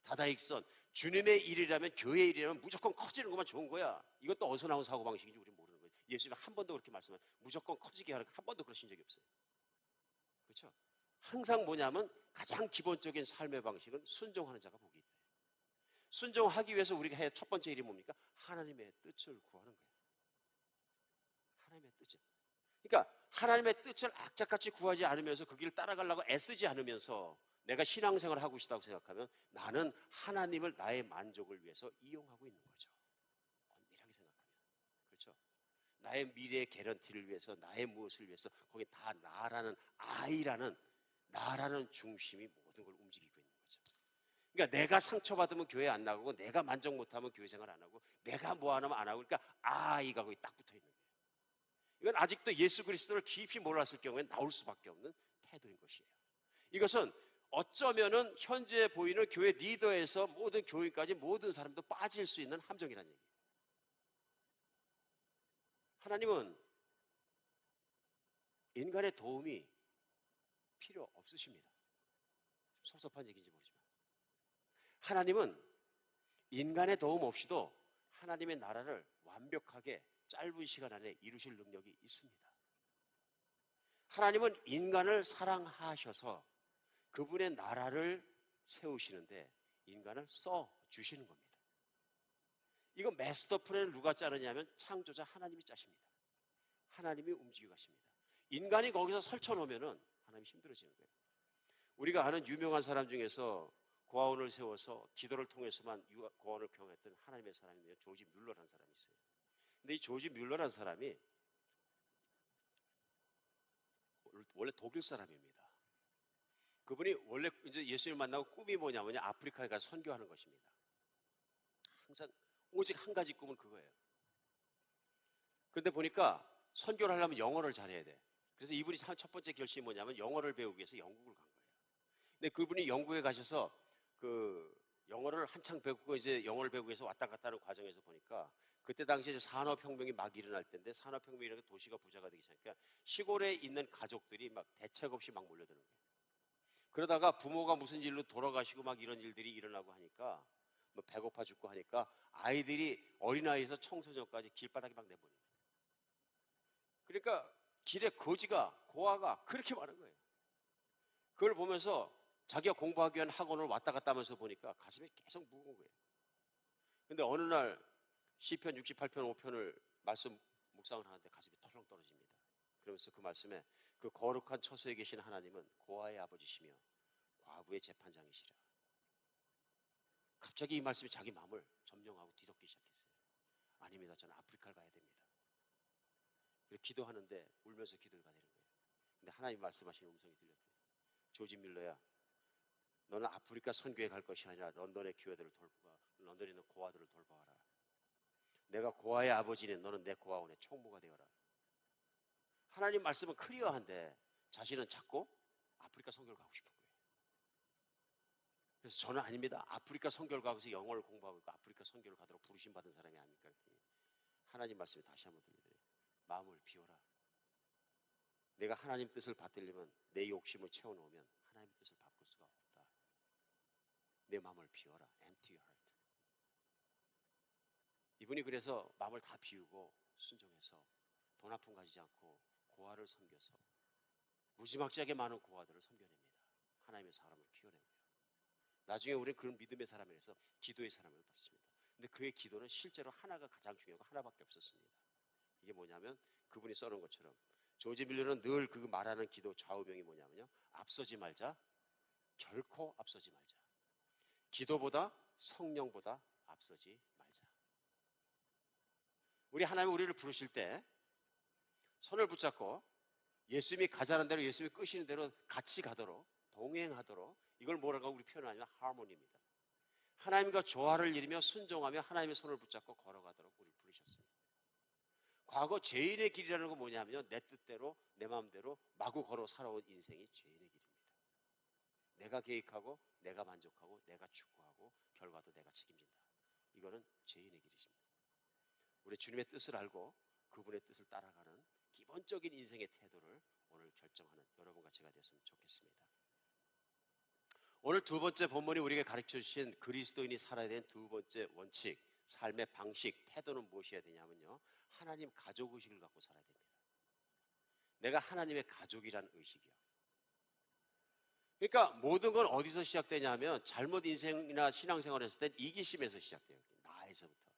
다다익선 주님의 일이라면, 교회의 일이라면 무조건 커지는 것만 좋은 거야. 이것도 어디서 나온 사고방식인지 우리는 모르는 거예요. 예수님이 한 번도 그렇게 말씀하면 무조건 커지게 하는 한 번도 그러신 적이 없어요. 그렇죠? 항상 뭐냐면 가장 기본적인 삶의 방식은 순종하는 자가 복이 있다. 순종하기 위해서 우리가 해야 첫 번째 일이 뭡니까? 하나님의 뜻을 구하는 거예요. 하나님의 뜻을. 그러니까 하나님의 뜻을 악착같이 구하지 않으면서 그 길을 따라가려고 애쓰지 않으면서 내가 신앙생활을 하고 있다고 생각하면 나는 하나님을 나의 만족을 위해서 이용하고 있는 거죠. 엄밀하게 생각하면. 그렇죠? 나의 미래의 개런티를 위해서, 나의 무엇을 위해서, 거기 다 나라는, 아이라는 나라는 중심이 모든 걸 움직이고 있는 거죠. 그러니까 내가 상처받으면 교회 안 나가고, 내가 만족 못하면 교회 생활 안 하고, 내가 뭐 안 하면 안 하고, 그러니까 아이가 거기 딱 붙어 있는 거예요. 이건 아직도 예수 그리스도를 깊이 몰랐을 경우에 나올 수밖에 없는 태도인 것이에요. 이것은 어쩌면은 현재 보이는 교회 리더에서 모든 교인까지 모든 사람도 빠질 수 있는 함정이라는 얘기예요. 하나님은 인간의 도움이 필요 없으십니다. 섭섭한 얘기인지 모르지만 하나님은 인간의 도움 없이도 하나님의 나라를 완벽하게 짧은 시간 안에 이루실 능력이 있습니다. 하나님은 인간을 사랑하셔서 그분의 나라를 세우시는데 인간을 써주시는 겁니다. 이거 마스터 플랜을 누가 짜느냐면 창조자 하나님이 짜십니다. 하나님이 움직여 가십니다. 인간이 거기서 설쳐놓으면 하나님이 힘들어지는 거예요. 우리가 아는 유명한 사람 중에서 고아원을 세워서 기도를 통해서만 고아원을 경험했던 하나님의 사람이에요. 조지 뮬러라는 사람이 있어요. 근데 이 조지 뮬러라는 사람이 원래 독일 사람입니다. 그분이 원래 이제 예수님을 만나고 꿈이 뭐냐면 아프리카에 가서 선교하는 것입니다. 항상 오직 한 가지 꿈은 그거예요. 그런데 보니까 선교를 하려면 영어를 잘해야 돼. 그래서 이분이 첫 번째 결심이 뭐냐면 영어를 배우기 위해서 영국을 간 거예요. 근데 그분이 영국에 가셔서 그 영어를 한창 배우고 이제 영어를 배우기 위해서 왔다 갔다 하는 과정에서 보니까 그때 당시에 산업혁명이 막 일어날 때인데 산업혁명이 일어나서 도시가 부자가 되기 시작하니까 시골에 있는 가족들이 막 대책 없이 막 몰려드는 거예요. 그러다가 부모가 무슨 일로 돌아가시고 막 이런 일들이 일어나고 하니까 뭐 배고파 죽고 하니까 아이들이 어린아이에서 청소년까지 길바닥에 막 내보내요. 그러니까 길에 거지가 고아가 그렇게 많은 거예요. 그걸 보면서 자기가 공부하기 위한 학원을 왔다 갔다 하면서 보니까 가슴이 계속 무거운 거예요. 근데 어느 날 시편 68편 5편을 말씀 묵상을 하는데 가슴이 털렁 떨어집니다. 그러면서 그 말씀에 그 거룩한 처소에 계신 하나님은 고아의 아버지시며 과부의 재판장이시라. 갑자기 이 말씀이 자기 마음을 점령하고 뒤덮기 시작했어요. 아닙니다. 저는 아프리카를 가야 됩니다. 그리고 기도하는데 울면서 기도가 되는 거예요. 근데 하나님 말씀하시는 음성이 들렸대요. 조지 밀러야, 너는 아프리카 선교에 갈 것이 아니라 런던의 교회들을 돌봐, 런던에 있는 고아들을 돌봐라. 내가 고아의 아버지는 너는 내 고아원의 총무가 되어라. 하나님 말씀은 클리어한데 자신은 자꾸 아프리카 선교를 가고 싶은 거예요. 그래서 저는 아닙니다. 아프리카 선교를 가고서 영어를 공부하고 있고 아프리카 선교를 가도록 부르심 받은 사람이 아닙니까? 하나님 말씀이 다시 한번 들리더래요. 마음을 비워라. 내가 하나님 뜻을 받들려면 내 욕심을 채워놓으면 하나님 뜻을 바꿀 수가 없다. 내 마음을 비워라. Empty your heart. 이분이 그래서 마음을 다 비우고 순종해서 돈 한 푼 가지지 않고 고아를 섬겨서 무지막지하게 많은 고아들을 섬겨냅니다. 하나님의 사람을 키워낸 거예요. 나중에 우리는 그런 믿음의 사람에서 기도의 사람을 받습니다. 근데 그의 기도는 실제로 하나가 가장 중요하고 하나밖에 없었습니다. 이게 뭐냐면 그분이 써놓은 것처럼 조지 밀러는 늘 그 말하는 기도 좌우명이 뭐냐면요. 앞서지 말자. 결코 앞서지 말자. 기도보다 성령보다 앞서지 말자. 우리 하나님 우리를 부르실 때 손을 붙잡고 예수님이 가자는 대로 예수님이 끄시는 대로 같이 가도록 동행하도록 이걸 뭐라고 우리 표현하냐면 하모니입니다. 하나님과 조화를 이루며 순종하며 하나님의 손을 붙잡고 걸어가도록 우리를 부르셨습니다. 과거 죄인의 길이라는 건 뭐냐면요. 내 뜻대로 내 마음대로 마구 걸어 살아온 인생이 죄인의 길입니다. 내가 계획하고 내가 만족하고 내가 추구하고 결과도 내가 책임진다. 이거는 죄인의 길이십니다. 우리 주님의 뜻을 알고 그분의 뜻을 따라가는 기본적인 인생의 태도를 오늘 결정하는 여러분과 제가 됐으면 좋겠습니다. 오늘 두 번째 본문이 우리에게 가르쳐 주신 그리스도인이 살아야 되는 두 번째 원칙, 삶의 방식, 태도는 무엇이어야 되냐면요. 하나님 가족 의식을 갖고 살아야 됩니다. 내가 하나님의 가족이라는 의식이요. 그러니까 모든 건 어디서 시작되냐면 잘못 인생이나 신앙생활을 했을 땐 이기심에서 시작돼요. 나에서부터.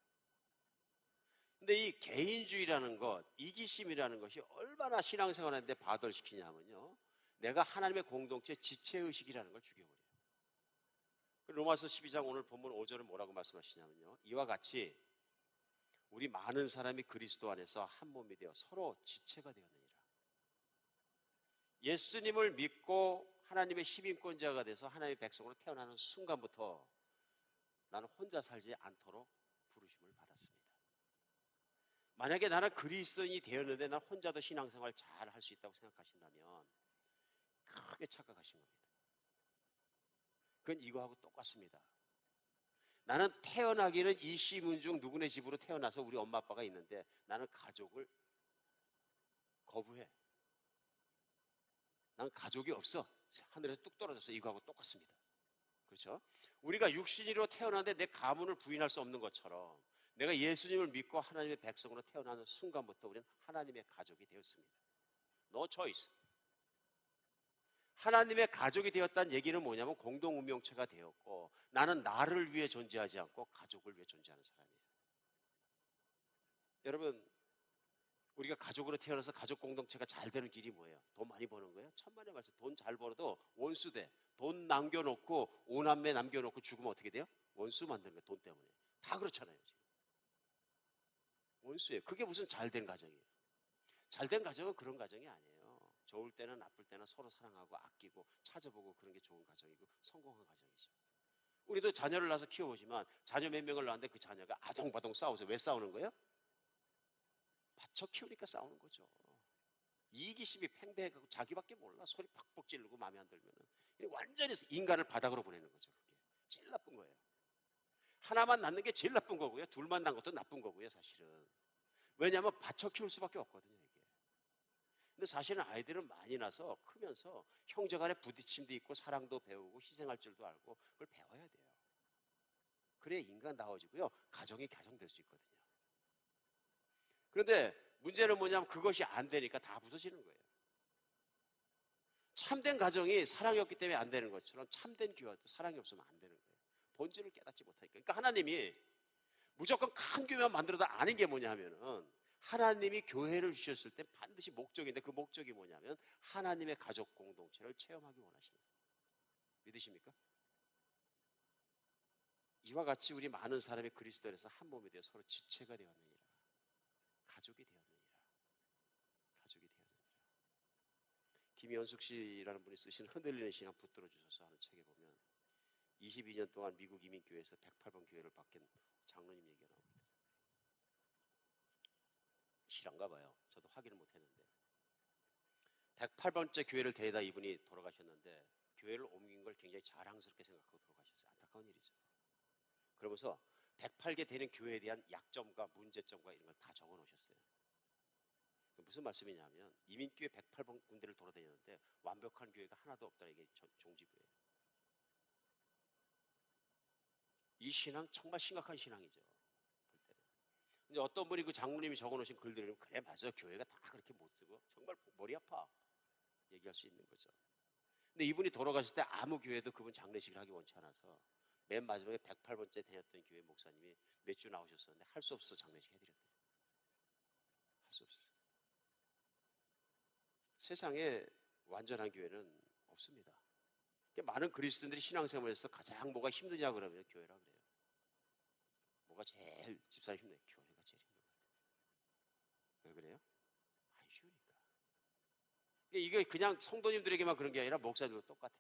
근데 이 개인주의라는 것, 이기심이라는 것이 얼마나 신앙생활하는데 바들시키냐면요. 내가 하나님의 공동체 지체의식이라는 걸 죽여버려요. 로마서 12장 오늘 본문 5절은 뭐라고 말씀하시냐면요. 이와 같이 우리 많은 사람이 그리스도 안에서 한 몸이 되어 서로 지체가 되었느니라. 예수님을 믿고 하나님의 시민권자가 돼서 하나님의 백성으로 태어나는 순간부터 나는 혼자 살지 않도록 부르심을 받았습니다. 만약에 나는 그리스도인이 되었는데 난 혼자도 신앙생활 잘 할 수 있다고 생각하신다면 크게 착각하신 겁니다. 그건 이거하고 똑같습니다. 나는 태어나기는 이 시문 중 누구네 집으로 태어나서 우리 엄마 아빠가 있는데 나는 가족을 거부해. 난 가족이 없어. 하늘에서 뚝 떨어져서 이거하고 똑같습니다. 그렇죠? 우리가 육신으로 태어났는데 내 가문을 부인할 수 없는 것처럼 내가 예수님을 믿고 하나님의 백성으로 태어나는 순간부터 우리는 하나님의 가족이 되었습니다. No choice. 하나님의 가족이 되었다는 얘기는 뭐냐면 공동 운명체가 되었고 나는 나를 위해 존재하지 않고 가족을 위해 존재하는 사람이에요. 여러분, 우리가 가족으로 태어나서 가족 공동체가 잘 되는 길이 뭐예요? 돈 많이 버는 거예요? 천만의 말씀. 돈 잘 벌어도 원수 돼. 돈 남겨놓고 오남매 남겨놓고 죽으면 어떻게 돼요? 원수 만드는 거예요. 돈 때문에. 다 그렇잖아요. 지금. 원수예요. 그게 무슨 잘된 가정이에요. 잘된 가정은 그런 가정이 아니에요. 좋을 때나 나쁠 때나 서로 사랑하고 아끼고 찾아보고 그런 게 좋은 가정이고 성공한 가정이죠. 우리도 자녀를 낳아서 키워보지만 자녀 몇 명을 낳았는데 그 자녀가 아동바동 싸우죠. 왜 싸우는 거예요? 받쳐 키우니까 싸우는 거죠. 이기심이 팽배해가고 자기밖에 몰라. 소리 팍팍 지르고 마음에 안 들면은 완전히 인간을 바닥으로 보내는 거죠. 그게 제일 나쁜 거예요. 하나만 낳는 게 제일 나쁜 거고요. 둘만 낳는 것도 나쁜 거고요, 사실은. 왜냐하면 받쳐 키울 수밖에 없거든요, 이게. 근데 사실은 아이들은 많이 나서 크면서 형제 간의 부딪힘도 있고 사랑도 배우고 희생할 줄도 알고 그걸 배워야 돼요. 그래야 인간다워지고요. 가정이 개성될 수 있거든요. 그런데 문제는 뭐냐면 그것이 안 되니까 다 부서지는 거예요. 참된 가정이 사랑이 없기 때문에 안 되는 것처럼 참된 교회도 사랑이 없으면 안 되는 거예요. 본질을 깨닫지 못하니까. 그러니까 하나님이 무조건 큰 교회만 만들어도 아는 게 뭐냐 하면은 하나님이 교회를 주셨을 때 반드시 목적인데 그 목적이 뭐냐면 하나님의 가족 공동체를 체험하기 원하시는 거예요. 믿으십니까? 이와 같이 우리 많은 사람이 그리스도 안에서 한 몸이 되어 서로 지체가 되었느니라. 가족이 되었느니라. 가족이 되었느니라. 김현숙 씨라는 분이 쓰신 흔들리는 신앙 붙들어 주셔서 하는 책에 보면 22년 동안 미국 이민교회에서 108번 교회를 바뀐 장로님 얘기가 나옵니다. 실한가 봐요. 저도 확인을 못했는데 108번째 교회를 대다 이분이 돌아가셨는데 교회를 옮긴 걸 굉장히 자랑스럽게 생각하고 돌아가셨어요. 안타까운 일이죠. 그러면서 108개 되는 교회에 대한 약점과 문제점과 이런 걸 다 적어 놓으셨어요. 무슨 말씀이냐면 이민교회 108번 군데를 돌아다녔는데 완벽한 교회가 하나도 없다는 게 종지부예요. 이 신앙 정말 심각한 신앙이죠. 볼 때는. 근데 어떤 분이 그 장로님이 적어놓으신 글들을 그래 맞아 교회가 다 그렇게 못 쓰고 정말 머리 아파 얘기할 수 있는 거죠. 근데 이분이 돌아가실 때 아무 교회도 그분 장례식을 하기 원치 않아서 맨 마지막에 108번째 다녔던 교회 목사님이 몇 주 나오셨었는데 할 수 없어서 장례식 해드렸대요. 할 수 없어서. 세상에 완전한 교회는 없습니다. 많은 그리스도인들이 신앙생활에서 가장 뭐가 힘드냐 그러면 교회라 그래요. 뭐가 제일 집사님 힘들어요? 교회가 제일 힘든 것 같아요. 왜 그래요? 안 쉬우니까. 이게 그냥 성도님들에게만 그런 게 아니라 목사들도 똑같아.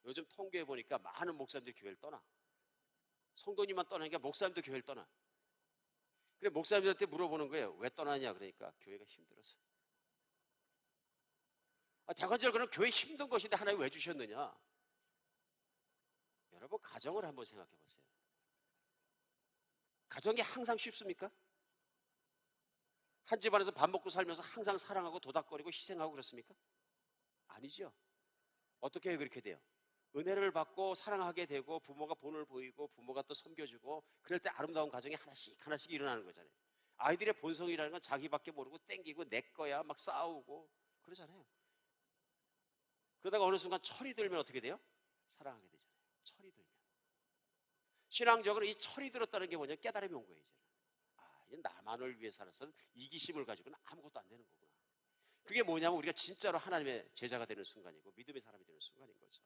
요즘 통계해 보니까 많은 목사님들이 교회를 떠나. 성도님만 떠나니까 목사님도 교회를 떠나. 그래 목사님들한테 물어보는 거예요. 왜 떠나냐 그러니까 교회가 힘들어서. 대관절 그럼 교회 힘든 것인데 하나님 왜 주셨느냐? 여러분 가정을 한번 생각해 보세요. 가정이 항상 쉽습니까? 한 집안에서 밥 먹고 살면서 항상 사랑하고 도닥거리고 희생하고 그렇습니까? 아니죠. 어떻게 그렇게 돼요? 은혜를 받고 사랑하게 되고 부모가 본을 보이고 부모가 또 섬겨주고 그럴 때 아름다운 가정이 하나씩 하나씩 일어나는 거잖아요. 아이들의 본성이라는 건 자기밖에 모르고 땡기고 내 거야 막 싸우고 그러잖아요. 그러다가 어느 순간 철이 들면 어떻게 돼요? 사랑하게 되잖아요. 철이 들면. 신앙적으로 이 철이 들었다는 게 뭐냐? 깨달음이 온 거예요. 이제는. 이제 나만을 위해 살아서는 이기심을 가지고는 아무것도 안 되는 거구나. 그게 뭐냐면 우리가 진짜로 하나님의 제자가 되는 순간이고 믿음의 사람이 되는 순간인 거죠.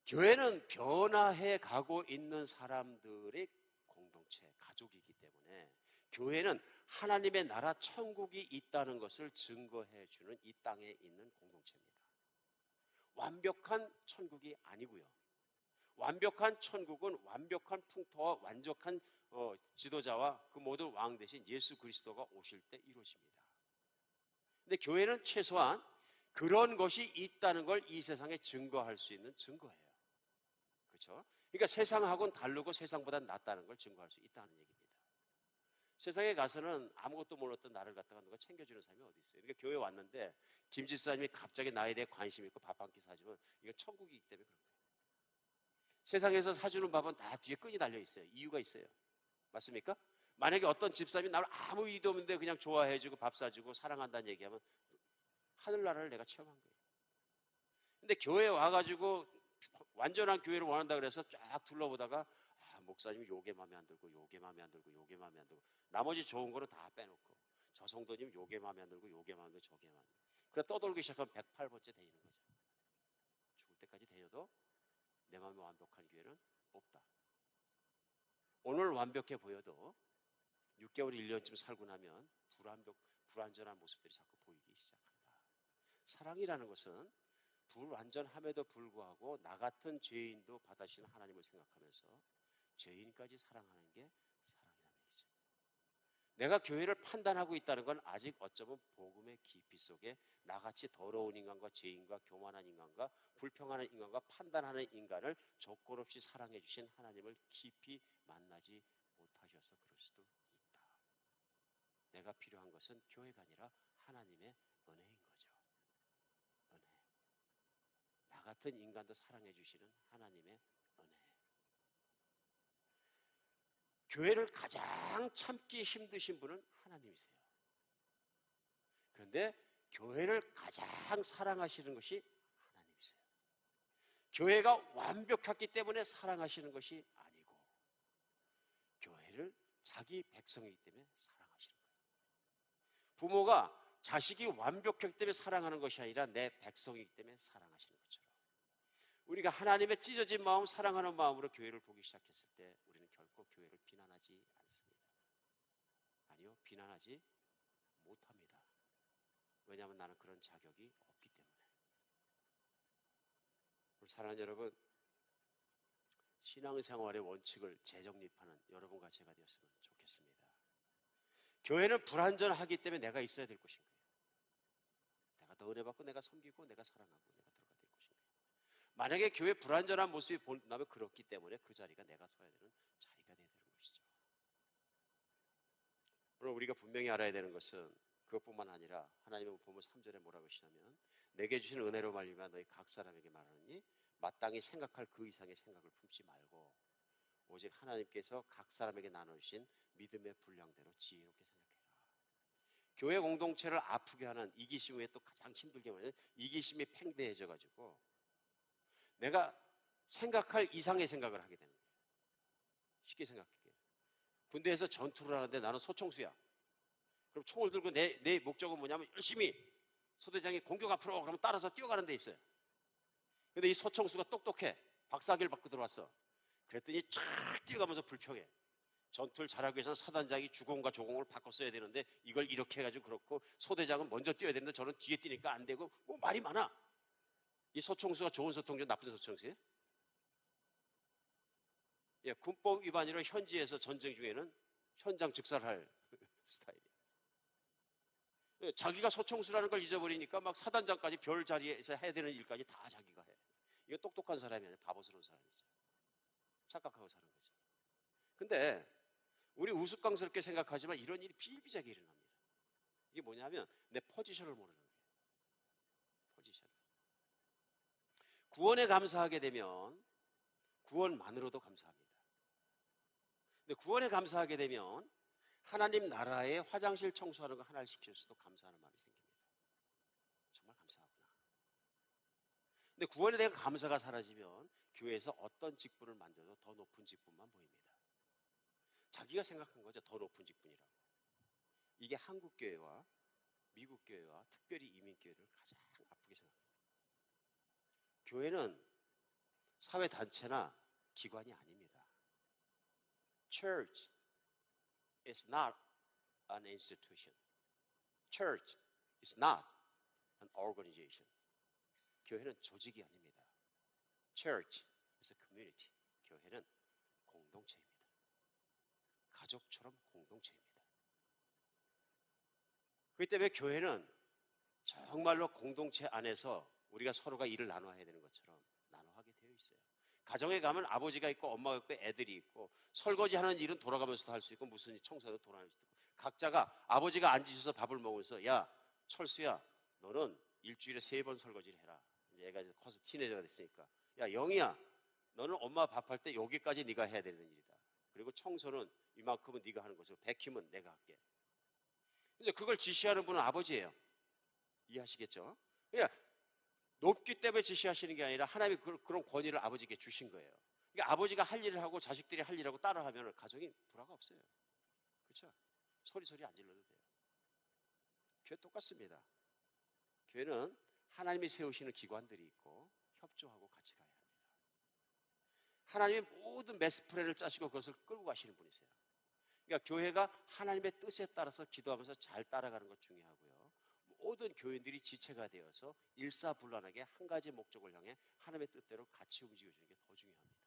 교회는 변화해 가고 있는 사람들의 공동체, 가족이기 때문에 교회는 하나님의 나라 천국이 있다는 것을 증거해 주는 이 땅에 있는 공동체입니다. 완벽한 천국이 아니고요. 완벽한 천국은 완벽한 풍토와 완벽한 지도자와 그 모든 왕 대신 예수 그리스도가 오실 때 이루어집니다. 근데 교회는 최소한 그런 것이 있다는 걸 이 세상에 증거할 수 있는 증거예요. 그렇죠? 그러니까 세상하고는 다르고 세상보다 낫다는 걸 증거할 수 있다는 얘기입니다. 세상에 가서는 아무것도 몰랐던 나를 갖다가 누가 챙겨주는 사람이 어디 있어요? 그러니까 교회 왔는데 김 집사님이 갑자기 나에 대해 관심 있고 밥 한 끼 사주면 이건 천국이기 때문에 그런 거예요. 세상에서 사주는 밥은 다 뒤에 끈이 달려 있어요. 이유가 있어요. 맞습니까? 만약에 어떤 집사님이 나를 아무 이유도 없는데 그냥 좋아해주고 밥 사주고 사랑한다는 얘기하면 하늘나라를 내가 체험한 거예요. 근데 교회에 와가지고 완전한 교회를 원한다 그래서 쫙 둘러보다가 목사님 요게 마음에 안 들고 요게 마음에 안 들고 요게 마음에 안 들고 나머지 좋은 거는 다 빼놓고 저 성도님 요게 마음에 안 들고 요게 마음에 안 들고 저게 마음에 안 들고 그래 떠돌기 시작하면 108번째 되는 거죠. 죽을 때까지 다녀도 내 마음에 완벽한 교회는 없다. 오늘 완벽해 보여도 6개월, 1년쯤 살고 나면 불완전한 모습들이 자꾸 보이기 시작한다. 사랑이라는 것은 불완전함에도 불구하고 나 같은 죄인도 받아주시는 하나님을 생각하면서 죄인까지 사랑하는 게 사랑이라는 얘기죠. 내가 교회를 판단하고 있다는 건 아직 어쩌면 복음의 깊이 속에 나같이 더러운 인간과 죄인과 교만한 인간과 불평하는 인간과 판단하는 인간을 조건 없이 사랑해 주신 하나님을 깊이 만나지 못하셔서 그럴 수도 있다. 내가 필요한 것은 교회가 아니라 하나님의 은혜인 거죠. 은혜. 나 같은 인간도 사랑해 주시는 하나님의 은혜. 교회를 가장 참기 힘드신 분은 하나님이세요. 그런데 교회를 가장 사랑하시는 것이 하나님이세요. 교회가 완벽했기 때문에 사랑하시는 것이 아니고 교회를 자기 백성이기 때문에 사랑하시는 거예요. 부모가 자식이 완벽했기 때문에 사랑하는 것이 아니라 내 백성이기 때문에 사랑하시는 것처럼 우리가 하나님의 찢어진 마음, 사랑하는 마음으로 교회를 보기 시작했을 때 우리는 결코 교회를 비난하지 않습니다. 아니요, 비난하지 못합니다. 왜냐하면 나는 그런 자격이 없기 때문에. 사랑하는 여러분, 신앙생활의 원칙을 재정립하는 여러분과 제가 되었으면 좋겠습니다. 교회는 불완전하기 때문에 내가 있어야 될 것인 거예요. 내가 더 은혜 받고 내가 섬기고 내가 사랑하고 내가 들어가야 될 것인 거예요. 만약에 교회 불완전한 모습이 본다면 그렇기 때문에 그 자리가 내가 서야 되는 자리가 되야 되는 것이죠. 오늘 우리가 분명히 알아야 되는 것은 그것뿐만 아니라 하나님은 보면 3절에 뭐라고 하시냐면 내게 주신 은혜로 말미암아 너희 각 사람에게 말하니 마땅히 생각할 그 이상의 생각을 품지 말고 오직 하나님께서 각 사람에게 나누신 믿음의 분량대로 지혜롭게 생각해라. 교회 공동체를 아프게 하는 이기심 후에 또 가장 힘들게 하는 이기심이 팽배해져가지고 내가 생각할 이상의 생각을 하게 되는 거예요. 쉽게 생각할게요. 군대에서 전투를 하는데 나는 소총수야. 그럼 총을 들고 내 목적은 뭐냐면 열심히 소대장이 공격 앞으로 그러면 따라서 뛰어가는 데 있어요. 근데 이 소총수가 똑똑해. 박사학위를 받고 들어왔어. 그랬더니 쫙 뛰어가면서 불평해. 전투를 잘하기 위해서는 사단장이 주공과 조공을 바꿔 써야 되는데 이걸 이렇게 해가지고 그렇고 소대장은 먼저 뛰어야 되는데 저는 뒤에 뛰니까 안 되고 뭐 말이 많아. 이 소총수가 좋은 소총수, 나쁜 소총수예요? 예, 군법 위반으로 현지에서 전쟁 중에는 현장 즉살할 스타일이에요. 예, 자기가 소총수라는 걸 잊어버리니까 막 사단장까지 별 자리에서 해야 되는 일까지 다 자기가 해. 이거 똑똑한 사람이 아니라 바보스러운 사람이죠. 착각하고 사는 거죠. 근데 우리 우스꽝스럽게 생각하지만 이런 일이 비일비재하게 일어납니다. 이게 뭐냐면 내 포지션을 모르는 거예요. 포지션. 구원에 감사하게 되면 구원만으로도 감사합니다. 근데 구원에 감사하게 되면 하나님 나라의 화장실 청소하는 거 하나를 시켜줘서도 감사하는 마음이 생깁니다. 정말 감사하구나. 근데 구원에 대한 감사가 사라지면 교회에서 어떤 직분을 만져도 더 높은 직분만 보입니다. 자기가 생각한 거죠. 더 높은 직분이라고. 이게 한국교회와 미국교회와 특별히 이민교회를 가장 아프게 생각합니다. 교회는 사회단체나 기관이 아닙니다. Church is not an institution. Church is not an organization. 교회는 조직이 아닙니다. Church is a community. 교회는 공동체입니다. 가족처럼 공동체입니다. 그렇기 때문에 교회는 정말로 공동체 안에서 우리가 서로가 일을 나눠야 되는 것처럼 나눠하게 되어 있어요. 가정에 가면 아버지가 있고 엄마가 있고 애들이 있고 설거지하는 일은 돌아가면서도 할 수 있고 무슨 청소도 돌아가면서 있고 각자가 아버지가 앉으셔서 밥을 먹으면서 야 철수야 너는 일주일에 3번 설거지를 해라. 이제 애가 이제 커서 티네이저가 됐으니까 야 영희야 너는 엄마 밥할 때 여기까지 네가 해야 되는 일이다. 그리고 청소는 이만큼은 네가 하는 거죠. 백힘은 내가 할게. 이제 그걸 지시하는 분은 아버지예요. 이해하시겠죠? 그러니까 높기 때문에 지시하시는 게 아니라 하나님이 그런 권위를 아버지에게 주신 거예요. 그러니까 아버지가 할 일을 하고 자식들이 할 일하고 따라하면 가정이 불화가 없어요. 그렇죠? 소리 안 질러도 돼요. 교회 똑같습니다. 교회는 하나님이 세우시는 기관들이 있고 협조하고 같이 가야 합니다. 하나님의 모든 메스 플랜을 짜시고 그것을 끌고 가시는 분이세요. 그러니까 교회가 하나님의 뜻에 따라서 기도하면서 잘 따라가는 것 중요하고요. 모든 교인들이 지체가 되어서 일사불란하게 한 가지 목적을 향해 하나님의 뜻대로 같이 움직여주는 게 더 중요합니다.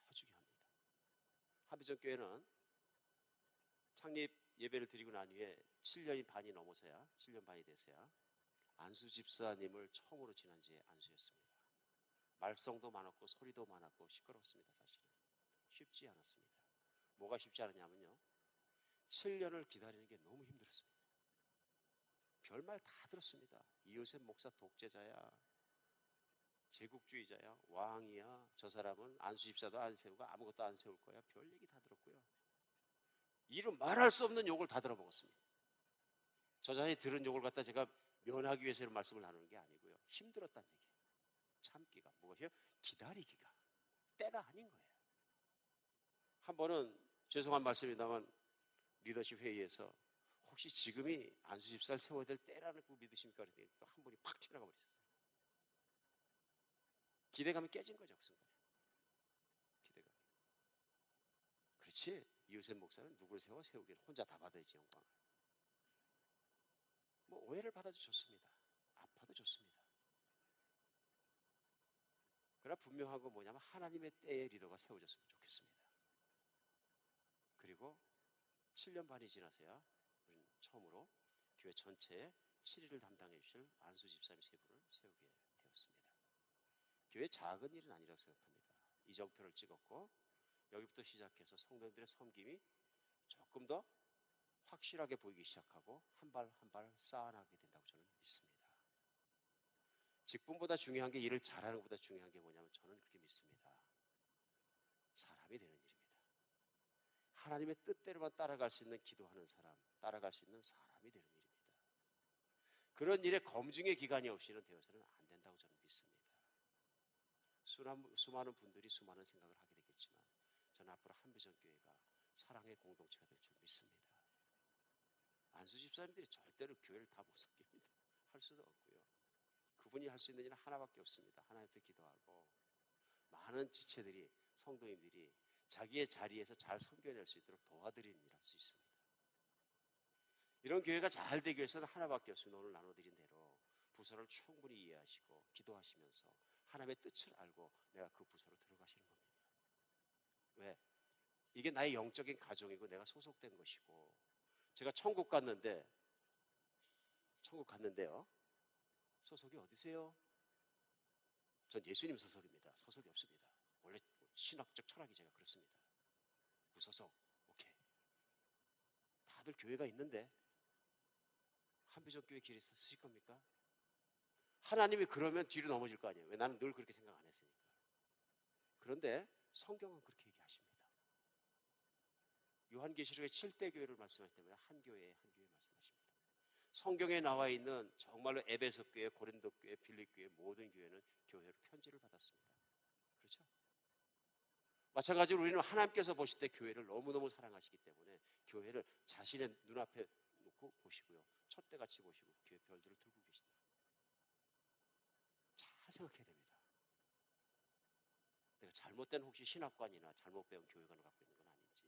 더 중요합니다. 합의전 교회는 창립 예배를 드리고 난 후에 7년이 반이 넘어서야 7년 반이 돼서야 안수 집사님을 처음으로 지난주에 안수했습니다. 말썽도 많았고 소리도 많았고 시끄럽습니다. 사실은 쉽지 않았습니다. 뭐가 쉽지 않았냐면요, 7년을 기다리는 게 너무 힘들었습니다. 별말 다 들었습니다. 이요셉 목사 독재자야, 제국주의자야, 왕이야, 저 사람은 안수 집사도 안 세우고 아무것도 안 세울 거야, 별 얘기 다 들었고요. 이름 말할 수 없는 욕을 다 들어먹었습니다. 저 자신이 들은 욕을 갖다 제가 면하기 위해서 이런 말씀을 나누는 게 아니고요, 힘들었다는 얘기예요. 참기가, 무엇이요? 기다리기가 때가 아닌 거예요. 한 번은 죄송한 말씀입니다만 리더십 회의에서 혹시 지금이 안수 집사를 세워야 될 때라는 거 믿으십니까? 그랬더니 또 한 분이 팍 튀어나가 버렸어요. 기대감이 깨진 거죠, 그 순간에. 기대감. 그렇지, 이요셉 목사는 누굴 세우기를 혼자 다 받아야지 영광을. 뭐 오해를 받아도 좋습니다. 아파도 좋습니다. 그러나 분명한 건 뭐냐면 하나님의 때의 리더가 세워졌으면 좋겠습니다. 그리고 7년 반이 지나서야 우리는 처음으로 교회 전체에 7일을 담당해 주실 안수 집사님 세 분을 세우게 되었습니다. 교회 작은 일은 아니라고 생각합니다. 이정표를 찍었고 여기부터 시작해서 성도님들의 섬김이 조금 더 확실하게 보이기 시작하고 한 발 한 발 쌓아나가게 된다고 저는 믿습니다. 직분보다 중요한 게, 일을 잘하는 것보다 중요한 게 뭐냐면 저는 그렇게 믿습니다. 사람이 되는 일입니다. 하나님의 뜻대로만 따라갈 수 있는 기도하는 사람, 따라갈 수 있는 사람이 되는 일입니다. 그런 일에 검증의 기간이 없이는 되어서는 안 된다고 저는 믿습니다. 수많은 분들이 수많은 생각을 하게 되겠지만 저는 앞으로 한비전교회가 사랑의 공동체가 될 줄 믿습니다. 안수 집사님들이 절대로 교회를 다 못 섬깁니다. 할 수도 없고요. 그분이 할 수 있는 일은 하나밖에 없습니다. 하나님께 기도하고 많은 지체들이, 성도님들이 자기의 자리에서 잘 섬겨낼 수 있도록 도와드리는 일을 할 수 있습니다. 이런 교회가 잘 되기 위해서는 하나밖에 없습니다. 오늘 나눠드린 대로 부서를 충분히 이해하시고 기도하시면서 하나님의 뜻을 알고 내가 그 부서로 들어가시는 겁니다. 왜? 이게 나의 영적인 가정이고 내가 소속된 것이고, 제가 천국 갔는데요, 소속이 어디세요? 전 예수님 소속입니다. 소속이 없습니다. 원래 신학적 철학이 제가 그렇습니다. 무소속, 오케이. 다들 교회가 있는데 한비전교회 길에 쓰실 겁니까? 하나님이 그러면 뒤로 넘어질 거 아니에요. 왜? 나는 늘 그렇게 생각 안 했으니까. 그런데 성경은 그렇게 얘기하십니다. 요한계시록의 7대 교회를 말씀하실 때마다 한 교회 말씀하십니다. 성경에 나와 있는 정말로 에베소 교회, 고린도 교회, 빌립 교회 모든 교회는 교회로 편지를 받았습니다. 그렇죠? 마찬가지로 우리는 하나님께서 보실 때 교회를 너무너무 사랑하시기 때문에 교회를 자신의 눈앞에 놓고 보시고요, 촛대같이 보시고 교회 별들을 들고 계신다. 잘 생각해야 됩니다. 내가 잘못된 혹시 신학관이나 잘못 배운 교회관을 갖고 있는 건 아닌지.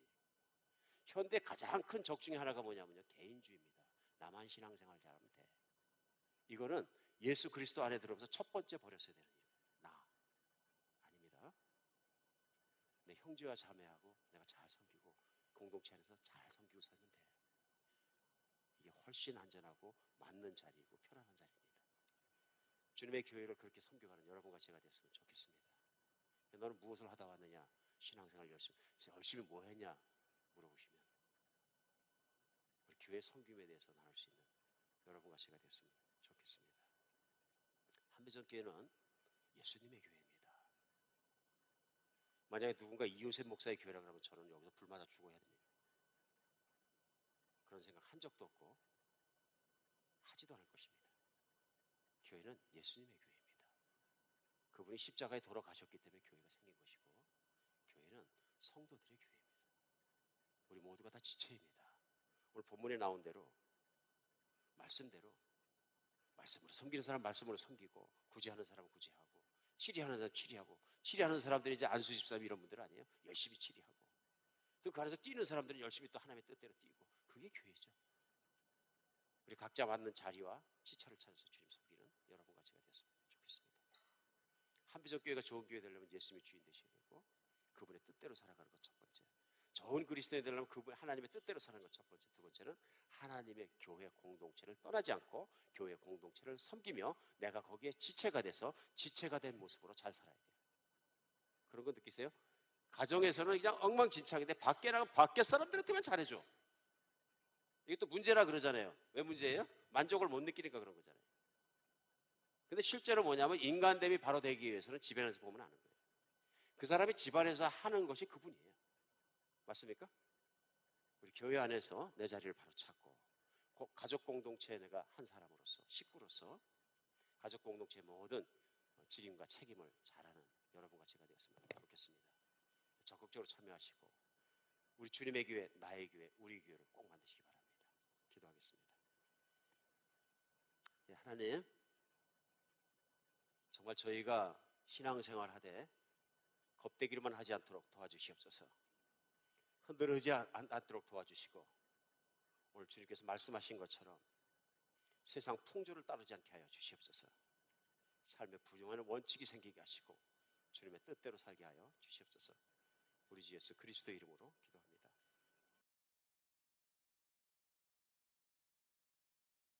현대 가장 큰 적 중에 하나가 뭐냐면요, 개인주의입니다. 나만 신앙생활 잘하면 돼. 이거는 예수 그리스도 안에 들어오면서 첫 번째 버렸어야 되는 일이에요. 나. 아닙니다. 내 형제와 자매하고 내가 잘 섬기고 공동체 안에서 잘 섬기고 살면 돼. 이게 훨씬 안전하고 맞는 자리이고 편안한 자리입니다. 주님의 교회를 그렇게 섬겨가는 여러분과 제가 됐으면 좋겠습니다. 너는 무엇을 하다 왔느냐? 신앙생활 열심히 뭐 했냐? 물어보시면 우리 교회 섬김에 대해서 나눌 수 있는 여러분과 제가 됐으면 좋겠습니다. 한비전교회는 예수님의 교회입니다. 만약에 누군가 이요셉 목사의 교회라고 하면 저는 여기서 불 맞아 죽어야 됩니다. 그런 생각 한 적도 없고 하지도 않을 것입니다. 교회는 예수님의 교회입니다. 그분이 십자가에 돌아가셨기 때문에 교회가 생긴 것이고, 교회는 성도들의 교회입니다. 우리 모두가 다 지체입니다. 오늘 본문에 나온 대로 말씀대로 말씀으로 섬기는 사람 말씀으로 섬기고, 구제하는 사람은 구제하고, 치리하는 사람 치리하고, 치리하는 사람들이 이제 안수 집사님 이런 분들 아니에요? 열심히 치리하고, 또 그 안에서 뛰는 사람들은 열심히 또 하나님의 뜻대로 뛰고, 그게 교회죠. 우리 각자 맞는 자리와 지차를 찾아서 주님 섬기는 여러분과 제가 됐으면 좋겠습니다. 한비전교회가 좋은 교회 되려면 예수님이 주인 되셔야 되고 그분의 뜻대로 살아가는 것 첫 번째. 좋은 그리스도인이 되려면 그분 하나님의 뜻대로 사는 것 첫 번째. 두 번째는 하나님의 교회 공동체를 떠나지 않고 교회 공동체를 섬기며 내가 거기에 지체가 돼서 지체가 된 모습으로 잘 살아야 돼요. 그런 거 느끼세요? 가정에서는 그냥 엉망진창인데 밖에 나가면 밖에 사람들한테만 잘해줘. 이게 또 문제라 그러잖아요. 왜 문제예요? 만족을 못 느끼니까 그런 거잖아요. 근데 실제로 뭐냐면 인간됨이 바로 되기 위해서는 집안에서 보면 아는 거예요. 그 사람이 집안에서 하는 것이 그분이에요. 맞습니까? 우리 교회 안에서 내 자리를 바로 찾고 가족 공동체에 내가 한 사람으로서 식구로서 가족 공동체의 모든 직임과 책임을 잘하는 여러분과 제가 되었으면 좋겠습니다. 적극적으로 참여하시고 우리 주님의 교회, 나의 교회, 우리 교회를 꼭 만드시기 바랍니다. 기도하겠습니다. 네, 하나님 정말 저희가 신앙생활 하되 겁대기로만 하지 않도록 도와주시옵소서. 흔들리지 않도록 도와주시고 오늘 주님께서 말씀하신 것처럼 세상 풍조를 따르지 않게 하여 주시옵소서. 삶의 부정한 원칙이 생기게 하시고 주님의 뜻대로 살게 하여 주시옵소서. 우리 주 예수 그리스도 이름으로 기도합니다.